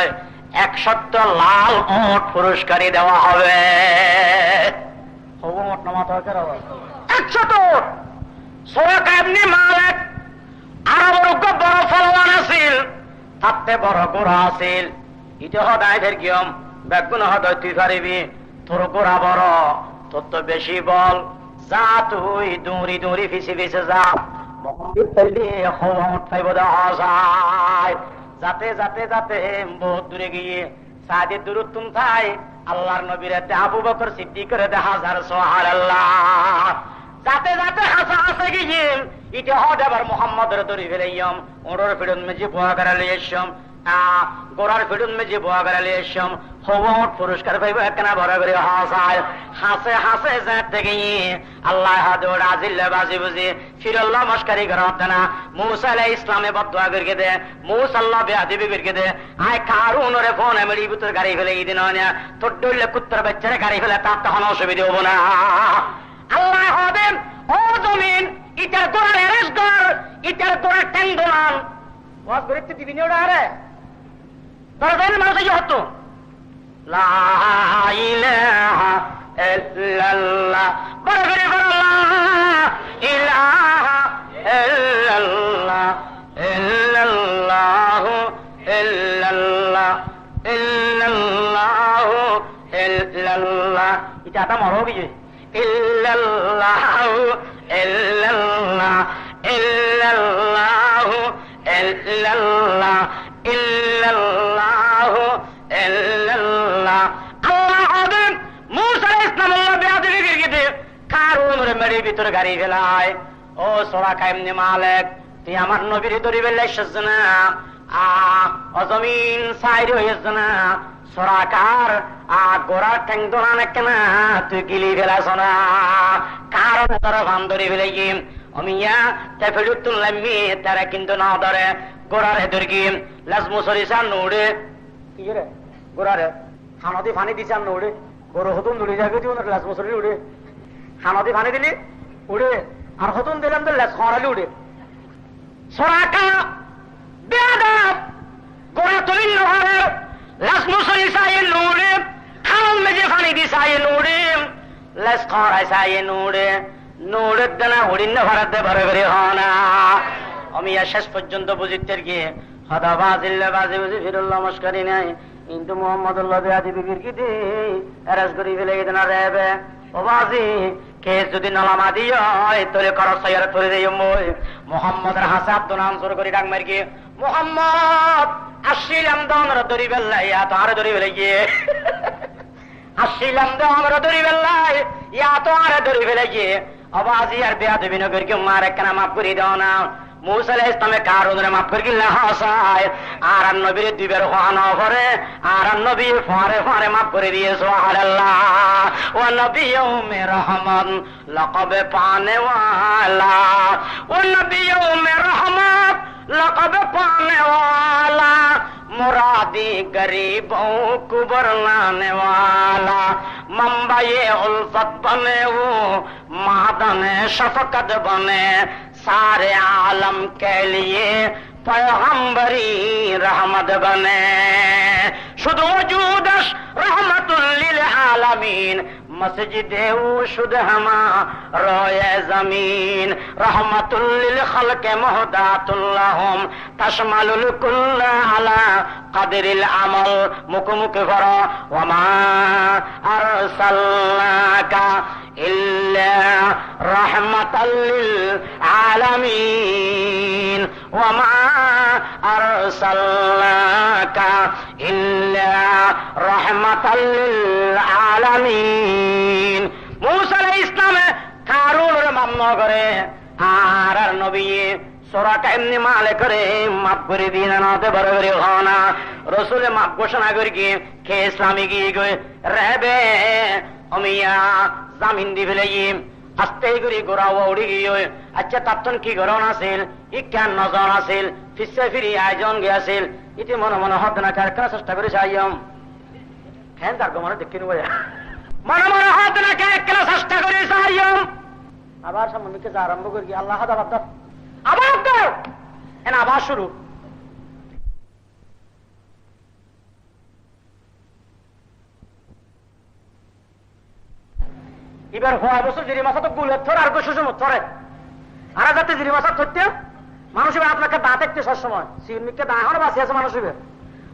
100 লাল ওট পুরস্কারই দেওয়া হবে 100 ওট সুরাকা ইবনে মালিক আরবের বড় ফলওয়ান আছিল, তাতে বড় গোড়া আছিল। ইটা হদায় ফের কিয়ম বেগুন হদয় তুই পারিবি, তোর গোড়া বড়, তোর তো বেশি বল, যা তুই দৌড়ি দৌড়ি ফিসে ফিসে যা, যাতে যাতে যাতে বহুত দূরে গিয়ে সাদে দূরত্ব থাই আল্লাহর নবীর আবু বকর সিদ্দিকের হাজার সুবহানাল্লাহ, যাতে যাতে হাসা হাসে গিয়ে ইটা হদ আবার মোহাম্মদের দড়ি ফেলাইম, ওর ফিরন মেজি বোয়া করালে এসম, গোড়ার ফিরন মেজি বোয়া করালে এসম, হওয়ার পুরস্কার পাইব একখানা বড় করে হাসায়, হাসে হাসে যাতে গিয়ে আল্লাহ হাদুর আজিল্লা বাজি বুঝি ফিরল্লাহ মস্কারি করতে না, মুসা আলাইহিস ইসলামে বদুয়া করকে দে, মুসা আল্লাহ বেয়াদবি করকে দে, আয় কারুন ওরে ফোন এমডি ভিতর গাড়ি ফেলে এই দিন না তোর ডইলে কুত্তার বাচ্চারে গাড়ি ফেলে তার তখন অসুবিধা হবো না। আল্লাহ হবেন ও জমিন ইটার গোড়ার এরেস কর, ইটার গোড়ার ট্যাং দোলান ওয়াজ করতে দিবি না ওরা, আরে দরজার মানুষ হতো লা ইলাহা ইল্লাল্লাহ, বড় করে বলো লা ইলাহা ইল্লাল্লাহ, ইল্লাল্লাহু ইল্লাল্লাহ, ইল্লাল্লাহু ইল্লাল্লাহ, এটা তা মরো গিয়ে ইল্লাল্লাহু ইল্লাল্লাহ, ইল্লাল্লাহু ইল্লাল্লাহ, ইল্লাল্লাহু ইল্লাল্লাহ। আল্লাহ আদম মুসা আলাইহিস সালাম আল্লাহ বেয়াদবি করতে কারুনের মেরে ভিতরে গাড়ি ফেলায়, ও সুরাকা ইবনে মালিক তুই আমার নবীর দড়ি বেলাইছিস না, ও জমিন সাইরে হইছ না, সুরাকার গোড়া ঠ্যাং দোলান কেনা তুই গিলি ফেলাস না, কারণ তারা ভান ধরে ফেলাই অমিয়া তাই ফেরত তুললামি তারা কিন্তু না ধরে গোড়ারে ধরি লাজমু সরিষা নৌড়ে কি রে গোড়ারে হানদি ফানি দিছে আর নৌড়ে গরু হতুন দৌড়ে যাবে তুই লাজমু সরি উড়ে, হানদি ফানি দিলি উড়ে আর হতুন দিলাম তো লাজ খরালি উড়ে। সরাকা বেয়াদব গোড়া তুলিল নহরে লাজমু সরিষা এ নৌড়ে, খান মেজে ফানি দিছা এ নৌড়ে, লাজ খরাই সাইয়ে নৌড়ে, নৌড়ের দানা হরিণ ভাড়াতে বড় করে হনা। আমি শেষ পর্যন্ত বুঝিতে গিয়ে হদা বাজিল্লা বাজি বুঝি ফিরুল্লাহ মস্কারি নাই, কিন্তু মোহাম্মদুল্লাহ বেয়াদি বিবির কি দি এরাজ করি ফেলে গেছে না রেবে ও বাজি কে যদি নলামা দিয় তোরে কর সয়ার তোরে দেই মই মোহাম্মদের হাসে আব্দুল আনসুর করি ডাক মার গিয়ে মোহাম্মদ আসিলাম দনর দরি বেল্লাই ইয়া তো আর দরি বেলে গিয়ে আসিলাম দনর দরি বেল্লাই ইয়া তো আর দরি বেলে গিয়ে আবাজি আর বেয়াদবি নগর কি মার একখানা মাফ করে দাও না। মুসা আলাইহিস সালামে কারুনের মাফ করে গিলা হাসায় আর নবীর দুইবার হওয়ানো করে আর নবী ফারে ফারে মাফ করে দিয়ে সুবহানাল্লাহ। ও নবিয়্যু মে রহমান লকব পানে ওয়ালা, ও নবিয়্যু মে রহমত লকব পানে ওয়ালা, मुरादी गरीबों को बरलाने वाला, मंबाए उल्फत बने वो मादन शफकत बने, सारे आलम के लिए पैगंबरी रहमत बने, शुद्ध वजूदश रहमतुल लिल आलमीन, मस्जिदे वो शुद्ध हमा रोए जमीन, रहमतुल लिल खल्के मुहदातुल्लाहुम तशमलुल कुल्ल अला कदरिल अमल, मुकमुक फरो वमा अरसलनाका इल्ला रहमतल लिल आलमीन, वमा अरसलनाका इल्ला रहमतल लिल आलमीन। मूसा आलाइहिस सालाम কারুনের মাপ ন করে আর নবী সুরাকা ইবনে মালিক করে মাফ করে দিন নাতে বড় করে হনা রাসূলে মাফ ঘোষণা করি কি কে ইসলামী কি গয় রবে অমিয়া জামিন দি ফেলে আস্তে করে গোরাও উড়ি গিয়ে। আচ্ছা তাতন কি গরণ আছিল ই কেন নজন আছিল ফিসে ফিরি আয়োজন গিয়াছিল ইতি মনে মনে হত না কার কার চেষ্টা করে চাইম কেন তার মনে দেখি নয় মনে মনে হত না কার কার চেষ্টা করে চাইম। আবার সামনে যা আরম্ভ করি আল্লাহ হাদার আবার তো এন আবার শুরু। এবার হওয়া বছর যদি মাথা তো গুলের থর আর সুষম থরে আর যাতে জিরি মাছ ধরতে মানুষের আপনাকে দাঁত একটু সবসময় সিমিকে দা এখন বাঁচি আছে মানুষের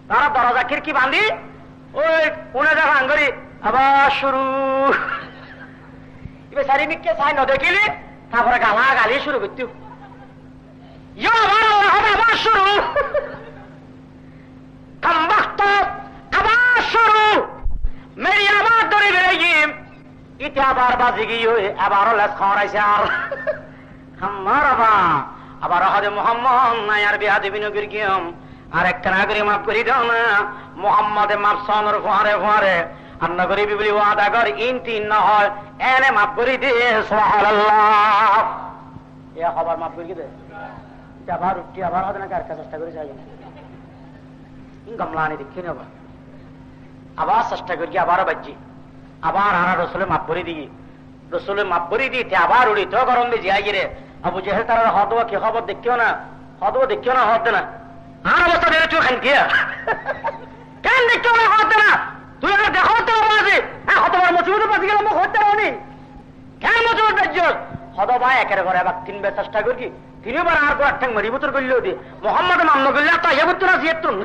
তারা দরজা খিড়কি বাঁধি ওই কোনে যা ভাঙ্গরি আবার শুরু এবার চারিমিককে চাই ন দেখিলি তারপরে গালা গালি শুরু করতে আবার শুরু আবার শুরু মেরি আবার ধরে বেড়ে গিয়ে ইতে আবার বাজি গিয়ে আবারও লেস খাওয়াইছে আর আমার আবার হজে মোহাম্মদ নাই আর বিয়া দেবী নবীর গিয়ম আর একটা নাগরি মাফ করি দাও না মোহাম্মদে মাফ সনর ফোয়ারে ফোয়ারে আর নগরী বিবলি ওয়াদা কর ইন তিন না হয় এনে মাফ করি দে সুবহানাল্লাহ এ খবর মাফ করি দে আবার উঠি আবার হবে না কার চেষ্টা করে যাই গামলানি দেখি না আবার চেষ্টা করি আবারও বাজি আবার আর রসুলের মাপ ভরি দিই রসুলের মাপ ভরি দিতে আবার উড়ি তো গরম দিয়ে যাই গিরে আবু জেহেল তারা হদবা কি খবর দেখিও না হদবা দেখিও না হতে না আর অবস্থা বেড়ে চুল খান কিয়া কেন দেখিও না হতে না তুই আর দেখো তো আছে হ্যাঁ হতবার মসুদের পাশে গেলে মুখ হতে পারি কেন মসুদ বেজ্জত হদবা একের ঘরে আবার তিনবার চেষ্টা করি তিনবার আর গোয়ার ঠ্যাং মারি বুতর করলেও দি মোহাম্মদ মান্য করলে তো ইয়ে বুত্তর আছে এতুন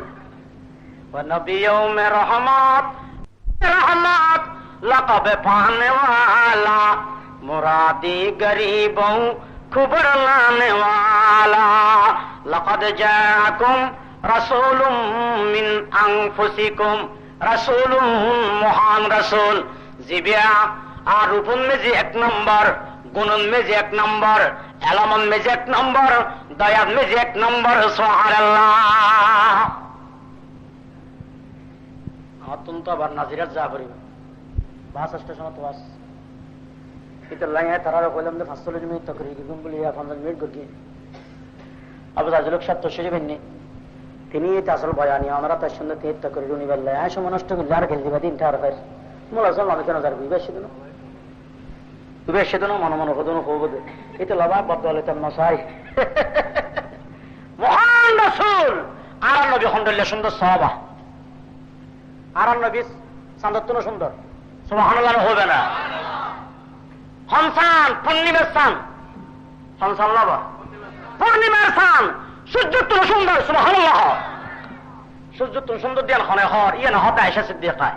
নবী ইয়াউমে রহমত रहमत लक़ब पाने वाला मुरादी गरीबों खुबर लाने वाला लक़द जाअकुम रसूलुम मिन अनफुसिकुम रसूलुम महान रसूल जिबिया और रूपन में जी एक नंबर गुणन में जी एक नंबर एलमन में जी एक नंबर दया में जी एक नंबर सुबहानअल्लाह অত্যন্ত আবার নাজিরাত যা করিব বাস স্টেশন তো বাস এটা লাইনে তারা কইলাম যে 45 মিনিট তকরি কি গুম বলিয়া 15 মিনিট গকি আবু জাজলক 70 শেষে বেননি তিনি এটা আসল বয়ানি আমরা তার সঙ্গে তেত তকরি রুনি বললে আয় সময় নষ্ট করলে আর খেল দিবা তিনটা আর ফের মোলা সব আমি কেন যাবি বেশি দিন বেশি দিন মন মন কদন কইব দে এটা লবা বদলে তার নসাই মহান রাসূল আর নবী হন্ডলে সুন্দর সাহাবা আর নবী সান্দত্ব সুন্দর সুবহানাল্লাহ হবে না হনসান পূর্ণিমার সান হনসান লাভ পূর্ণিমার সান সূর্যত্ব সুন্দর সুবহানাল্লাহ সূর্যত্ব সুন্দর দিয়াল হনে হর ইয়ে না হতে আয়েশা সিদ্দিকা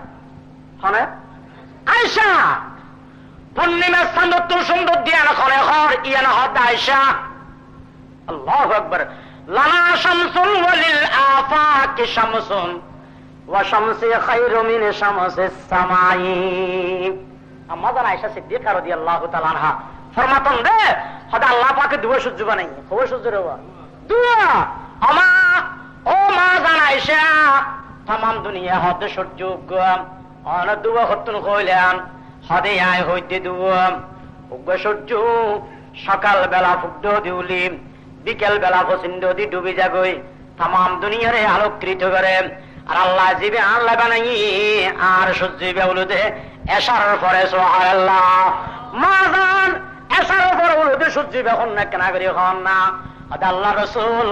হনে আয়েশা পূর্ণিমার সান্দত্ব সুন্দর দিয়াল হনে হর ইয়ে না হতে আয়েশা আল্লাহু আকবার লানা শামসুন ওয়ালিল আফাকি শামসুন ওয়াশামসি খায়রু মিন শামসিস সামাই আম্মা জান আয়েশা সিদ্দিকা রাদিয়াল্লাহু তাআলা আনহা ফরমাতেন দে খোদা আল্লাহ পাকে দুয়া সূর্য বানাই কবে সূর্য রেওয়া দুয়া আমা ও মা জান আয়েশা तमाम दुनिया হতে সূর্য অন দুয়া হতুন কইলাম হদে আয় হইতে দুয়া উগ্র সূর্য সকাল বেলা ফুড দিউলি বিকেল বেলা পছন্দ দি ডুবে যাগই तमाम দুনিয়ারে আলোকৃত করে আর আল্লাহ জিবে আল্লাহ বানাই আর সূর্য বেউলুদে এশার পরে সুবহানাল্লাহ মাজান এশার পরে উলুদে সূর্য বেখন না কেনা করি হন না আদ আল্লাহ রাসূল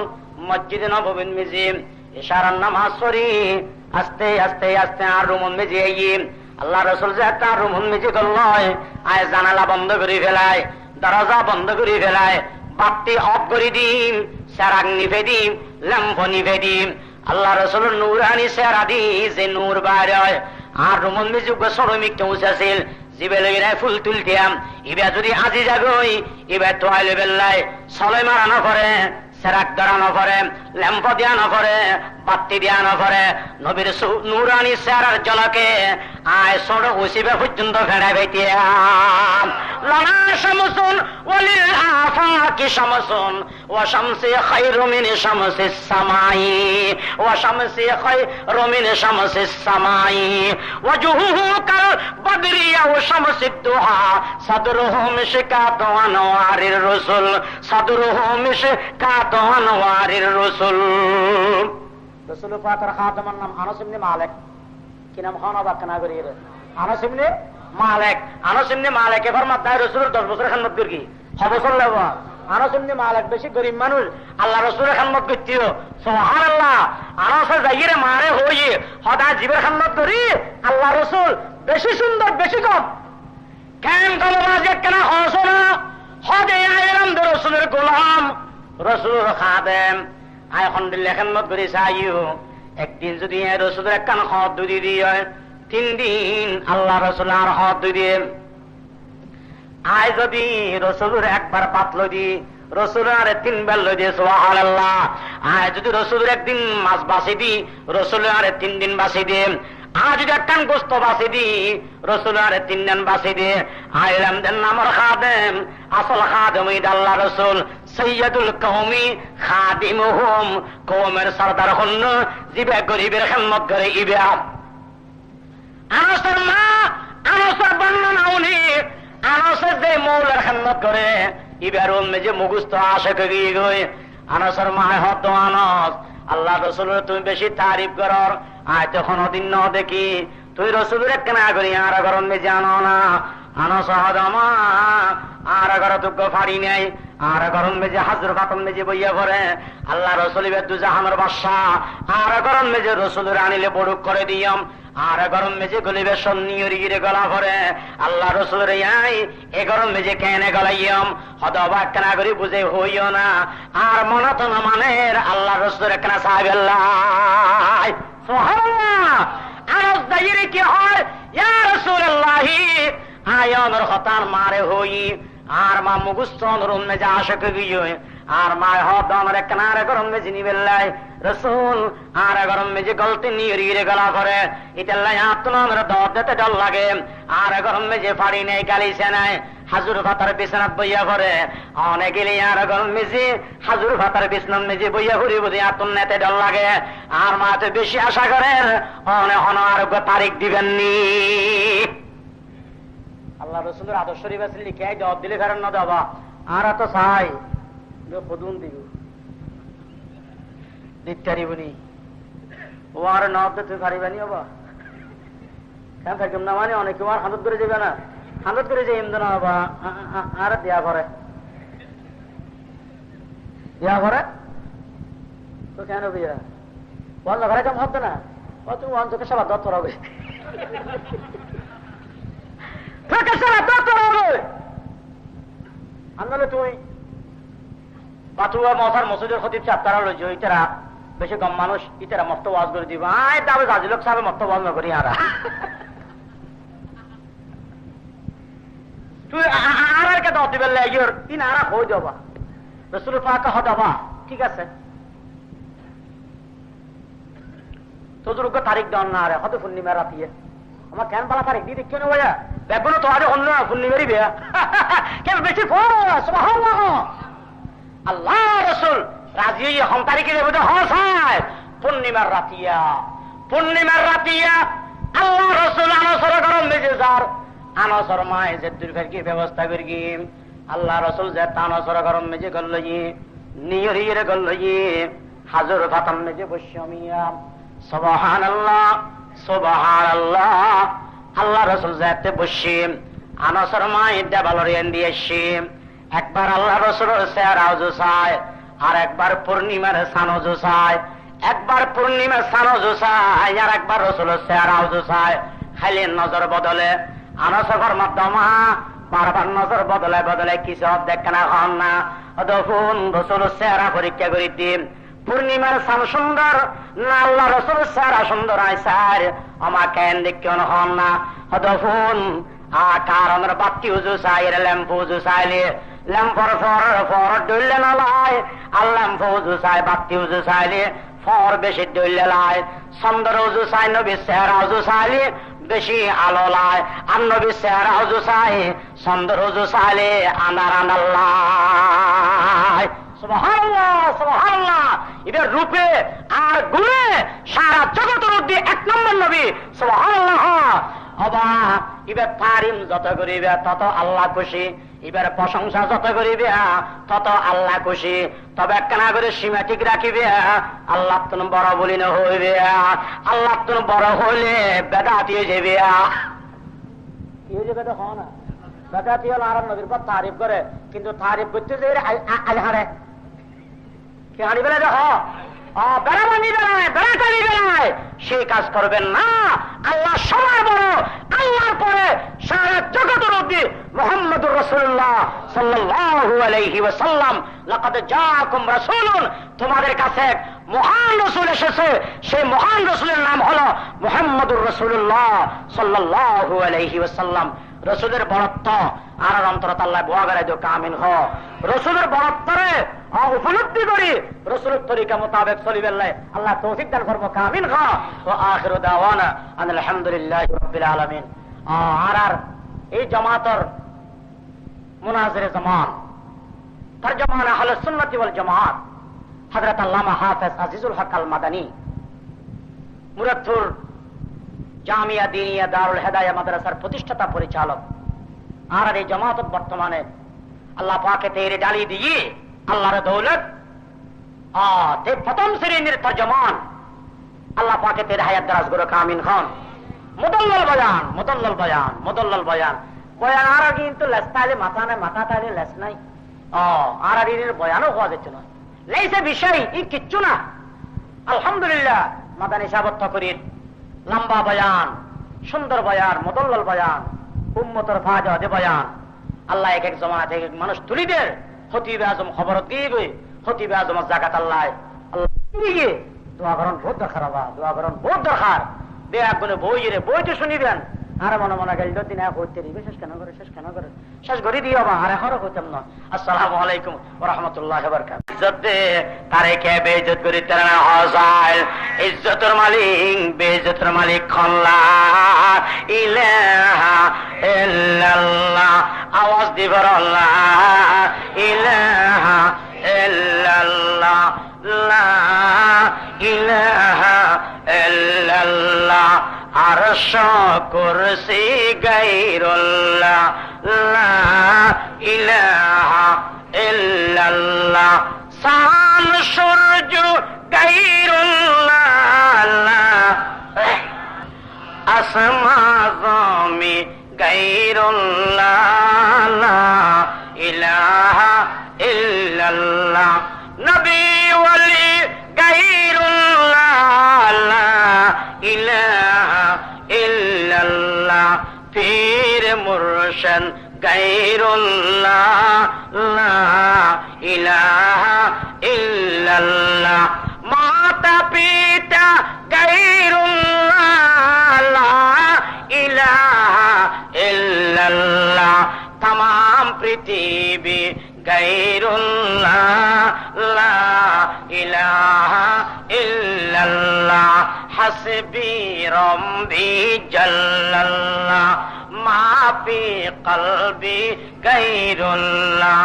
মসজিদে নববীর মিজিম এশারার নামাজ পড়ি আস্তে আস্তে আস্তে আর রুমন মিজি আইয়ে আল্লাহ রাসূল যে তার রুমন মিজি করলয় আয় জানালা বন্ধ করে ফেলায় দরজা বন্ধ করে ফেলায় বাতি অফ করে দিন সারাগ নিভে দিন ল্যাম্প নিভে দিন আল্লাহ রাসূলের নূরানি চেহারা দি যে নূর বাইরে হয় আর রুমন মিজি শ্রমিক পৌঁছাছিল জিবেলের ফুল তুলতিয়াম ইবা যদি আজি যাগই ইবা তোয়াইলে বেল্লায় সলে মারানো করে সেরাক ধরানো করে ল্যাম্প দিয়ানো করে বাতি দিয়ানো করে নবীর নূরানি চেহারার জলকে আয় ছোট উসিবে পর্যন্ত ফেড়ে বেতিয়াম লানা শামসুন ওয়ালিল আফাকি শামসুন ওয়া শামসি খায়রু মিন শামসিস সামাই ওয়া শামসি খায়রু মিন শামসিস সামাই ওয়াজহুহু কাল বদরি ওয়া শামসিদ দুহা সাদরুহু মিশকাতু আনওয়ারির রাসূল সাদরুহু মিশকাতু আনওয়ারির রাসূল রাসূল পাকের খাদেমের নাম আনাস ইবনে মালিক কি নাম খানা বা কানা করি রে আনাস ইবনে মালিক আনাস ইবনে মালিক এবার মাত্র রাসূলের 10 বছর খেদমত করি বছর লাগা আনাস ইবনে মালিক বেশি গরীব মানুষ আল্লাহ রাসূলের খেদমত করতিও সুবহানাল্লাহ আনাস যাইরে মারে হইয়ে সদা জীবের খেদমত করি আল্লাহ রাসূল বেশি সুন্দর বেশি কম কেন কম বাজে কেন হসনা হদে আইলাম রাসূলের গোলাম রসুল খাদেম আয় খন্ডিল্লা খেদমত করে চাইও একদিন যদি রসুলের একখান হদ দুই দিয়ে 3 দিন আল্লাহ রসুল আর হদ দুই দিয়ে আয় যদি রসুলের একবার পাতলো দি রসুলের আরে 3 বার লই দিয়ে সুবহানাল্লাহ। আয় যদি রসুলের একদিন মাছ বাসি দি রসুলের আরে 3 দিন বাসি দিয়ে আর যদি একখান গোস্ত বাসি দি রসুলের আরে 3 দিন বাসি দিয়ে আইলাম দেন আমার খাদেম আসল খাদেম ঈদ আল্লাহ রসুল সৈয়দুল কওমি খাদিমুহুম কওমের সরদার হন জিবে গরিবের খেদমত করে ইবা আনসের মা আনসের বর্ণনা উনি আনসের যে মৌলার খেদমত করে ইবার যে মুগুস্ত আশে গিয়ে গই আনসের মায় হত আনস আল্লাহ রসুলের তুমি বেশি তারিফ কর আয় তখন দিন ন দেখি তুই রসুলের কেনা করি আর গরম মেজে আনো না আনস হদমা আর গর তুগ্য ফাড়ি নাই আর গরম মেজে হাজর ফাতন মেজে বইয়া পড়ে আল্লাহ রসুল দু জাহানের বাদশা আর গরম মেজে রসুলের আনিলে বড়ুক করে দিয়ম আর গরম মেজে গলিবে সন্নিয়রি গিরে গলা ভরে আল্লাহ রসুলের এ গরম মেজে কেনে গলাইয়ম হদবা কেনা করি বুঝে হইও না আর মনত না মানের আল্লাহ রসুলের কেনা সাহেবাল্লাহ সুবহানাল্লাহ। আরজ দাইরে কি হয় ইয়া রাসূলুল্লাহি আয়নর হতার মারে হই আর মা মুগুস্ত নরুন মেজে আশক গিয়ে আর মা হদনের কেনারে গরম মেজে নিবেল্লাই রসুল আর গরম মেজে গলতে নিয়ে গলা করে ইতাল্লাই আত্মনামের দর দিতে ডর লাগে আর গরম মেজে ফাড়ি নেই গালিছে নাই হাজুর ভাতার বিছানাত বইয়া পড়ে অনেক গেলে আর গরম মেজে হাজুর ভাতার বিছনাত মেজে বইয়া ঘুরি বুঝি আত্ম নেতে ডর লাগে আর মাতে বেশি আশা করেন অনেক আরোগ্য তারিখ দিবেননি আল্লাহ রসুলের আদর্শ শরীফ আছে লিখে জবাব দিলে ফেরেন না দেবা আর তো চাই ফদুন দিব দিতারিবনি ও আর নব তুই পারিবানি হবা কেন থাকতাম না মানে অনেকে আর হাতত করে যাবে না হাতত করে যাই এমন হবা আর দেয়া করে তো কেন বিয়া বল ঘরে কেমন হতো না ও তুমি অঞ্চকে সবার দত্তর হবে আন্দোলনে তুই পাতুয়া মশার মসজিদের খতিব চাপ্তারা লইছ ইতারা বেশি কম মানুষ ইতারা মস্ত ওয়াজ করে দিব আয় তবে গাজিলোক সাহেব মস্ত ওয়াজ না করি আরা তুই আর কে দাও দিবে লাগিওর ইন আরা হই যাবা রাসূল পাক হদাবা ঠিক আছে তো দুর্গ তারিখ দাও না আরে হতে পূর্ণিমা রাতিয়ে আমার কেন বলা তারিখ দি কেন ভাইয়া দেখবো তো আরে অন্য পূর্ণিমারই বিয়া কেন বেশি ফোন সুবহানাল্লাহ আল্লাহ রসুল রাজি হম তারিখে দেবো তো হসায় পূর্ণিমার রাতিয়া আল্লাহ রসুল আনসর গরম মেজে যার আনসর মায় যে দুর্গের কি ব্যবস্থা করি আল্লাহ রসুল যে আনসর গরম মেজে গল নিয়রিয়ে গল হাজর ফাতাম মেজে বসমিয়া সুবহানাল্লাহ সুবহানাল্লাহ আল্লাহ রসুল যাতে বসি আনসর মায় দেবালরিয়ান দিয়েছি একবার আল্লাহ রসুলের চেহারাও জোসায় আর একবার পূর্ণিমার সানো জোসায় একবার পূর্ণিমার সানো জোসায় আর একবার রসুলের চেহারাও জোসায় খালি নজর বদলে আনসর মাধ্যমা বারবার নজর বদলে কিছু দেখে না হন না তখন রসুলের চেহারা পরীক্ষা করি দিন পূর্ণিমার সান সুন্দর না আল্লাহ রসুলের চেহারা সুন্দর আয় স্যার আমাকে দেখে হন না তখন কারণের বাতি উজু চাইলে ল্যাম্প উজু চাইলে ল্যাম্পর ফর ডইলে না লাই আর ল্যাম্প উজু চাই বাতি উজু চাইলে ফর বেশি ডইলে লাই চন্দ্র উজু চাই নবীর চেহারা উজু চাইলে বেশি আলো লাই আর নবীর চেহারা উজু চাই চন্দ্র উজু চাইলে আনার আনার লাই সুবহানাল্লাহ সুবহানাল্লাহ এদের রূপে আর গুণে সারা জগতের মধ্যে 1 নম্বর নবী সুবহানাল্লাহ হবা এবার তারিম যত করিবে তত আল্লাহ খুশি এবার প্রশংসা যত করিবে তত আল্লাহ খুশি তবে কেনা করে সীমা ঠিক রাখিবে আল্লাহ তুমি বড় বলি না হইবে আল্লাহ তুমি বড় হইলে বেদাতি হয়ে যাবে কি হয়ে যাবে তো হয় না বেদাতি হল আর নবীর পর তারিফ করে কিন্তু তারিফ করতে যে আজ হারে কি হারি বেলা দেখ বেড়াবানি বেড়ায়, বেড়াটানি বেড়ায়, সেই কাজ করবেন না। আল্লাহ সবার বড়, আল্লাহর পরে সারা জগতের অবধি মুহাম্মদুর রাসূলুল্লাহ সাল্লাল্লাহু আলাইহি ওয়াসাল্লাম। লাকাদ জাআকুম রাসূলুন, তোমাদের কাছে এক মহান রাসূল এসেছে, সেই মহান রাসূলের নাম হলো মুহাম্মদুর রাসূলুল্লাহ সাল্লাল্লাহু আলাইহি ওয়াসাল্লাম। রসুলের বরত্ব আর অন্তরত আল্লাহ বোয়া গেলে দো কামিন হ। রসুলের বরত্বরে উপলব্ধি করি, রসুলের তরিকা মোতাবেক চলিবেল্লাই আল্লাহ তৌফিক দান করবো, কামিন হ। ও আখিরু দাওয়ানা আলহামদুলিল্লাহি রাব্বিল আলামিন। আর এই জামাতের মুনাজিরে জামান তরজমান আহলে সুন্নাতি ওয়াল জামাত হযরত আল্লামা হাফেজ আজিজুল হক আল মাদানী, মুরাদপুর জামিয়া দিনিয়া দারুল হেদায়া মাদ্রাসার প্রতিষ্ঠাতা পরিচালক। আর এই জামাত বর্তমানে আল্লাহ পাকে তেরে ডালি দিয়ে আল্লাহর দৌলত তে প্রথম শ্রেণীর তরজমান আল্লাহ পাকে তেরে হায়াত দারাজ গুরু কামিন খান। মুদল্লাল বয়ান, মুদল্লাল বয়ান, মুদল্লাল বয়ান। বয়ান আর কিন্তু লেস্তালে মাথা নাই, মাথা তালে লেস নাই। আর এর বয়ানও হওয়া যাচ্ছে না, লেসে বিষয় ই কিচ্ছু না। আলহামদুলিল্লাহ মাদানী সাহেব তকরির লম্বা বয়ান, সুন্দর বয়ান, মুদল্লাল বয়ান, উম্মতের ফায়দা বয়ান। আল্লাহ এক এক জমানাতে এক এক মানুষ তুলিদের খতিব আজম খবর দিবে, খতিব আজম জাকাত আল্লাহ আল্লাহ দিকে দোয়া করেন বহুত দরকার, বাবা দোয়া করেন বহুত দরকার। বেয়াক বলে বই রে বইটা শুনিবেন। আর মনে মনে গেল দিন হইতে দিবে, শেষ কেন করে, শেষ কেন করে, শেষ করে দিও বা আর এখনো হইতাম না। আসসালামু আলাইকুম ওয়া রাহমাতুল্লাহি ওয়া বারাকাতুহু। ইজ্জতে তারে কে বেইজ্জত করি তার না হজাল, ইজ্জতের মালিক বেইজ্জতের মালিক আল্লাহ। ইলাহা ইল্লাল্লাহ, আওয়াজ দিবার আল্লাহ। ইলাহা ইল্লাল্লাহ, লা ইলাহা ইল্লাল্লাহ, আরশ কুরসি গায়রুল্লাহ, লা ইলাহা ইল্লাল্লাহ, শান সূর্য গায়রুল্লাহ, আসমান জমি গায়রুল্লাহ, লা ইলাহা ইল্লাল্লাহ, নবী ওয়ালি গায়রুল্লাহ, লা ইলাহা ইল্লাল্লাহ, পীর মুর্শিদ গায়রুল্লাহ, লা ইলাহা ইল্লাল্লাহ, মাতা পিতা গায়রুল্লাহ, লা ইলাহা ইল্লাল্লাহ, तमाम পৃথিবী গায়রুল্লাহ, লা ইলাহা ইল্লাল্লাহ, হাসবি রব্বি জাল্লাল্লাহ, মা ফি কলবি গায়রুল্লাহ,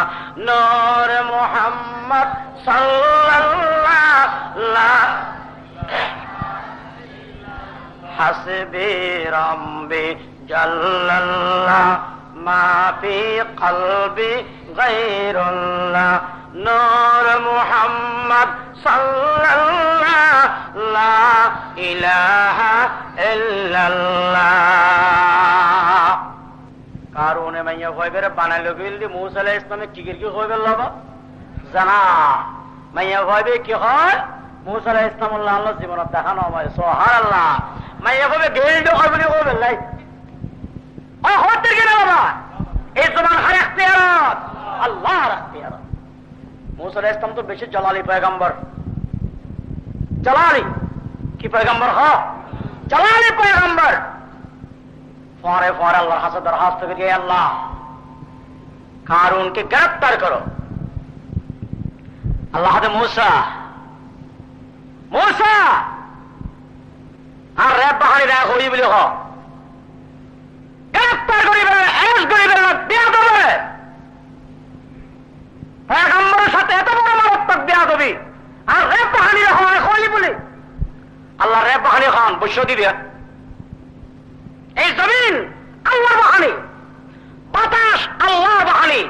নূর মুহাম্মদ সাল্লাল্লাহ, হাসবি রব্বি জাল্লাল্লাহ, মা ফি কলবি গায়রুল্লাহ, নূর মুহাম্মদ সাল্লাল্লাহ, লা ইলাহা ইল্লাল্লাহ। কারণে মাইয়া হইবে বানাইলো বিলদি মুসা আলাইহিস সালামে কি কি হইবে লবা জানা। মাইয়া হইবে কি হয় মুসা আলাইহিস সালাম আল্লাহ জীবনত দেখানো হয়। সুবহানাল্লাহ। মাইয়া হইবে গেলডো হইবে হইবে লাই ও হতে গেল বাবা। এই জমান হার ইখতিয়ারাত আল্লাহর ইখতিয়ারাত। মুসা আলাইহিস সালাম তো বেশি জালালি পয়গম্বর, জালালি কি পয়গম্বর হ, জালালি পয়গম্বর। পরে পরে আল্লাহর কাছে দরখাস্ত করি, আল্লাহ কারুনকে গ্রেফতার করো। আল্লাহ হাতে মুসা মুসা আর রেপ বাহানি রাগ হই বলে হ গ্রেফতার করিবে, এস করিবে না, দেয়া দেবে। পয়গম্বরের সাথে এত বড় মারাত্মক দেয়া দেবি আর রেপ বাহানি হয় হলি বলে আল্লাহ রেপ বাহানি খান বসে দিবে। এই জমিন আল্লাহর বাহানি, বাতাস আল্লাহর বাহানি,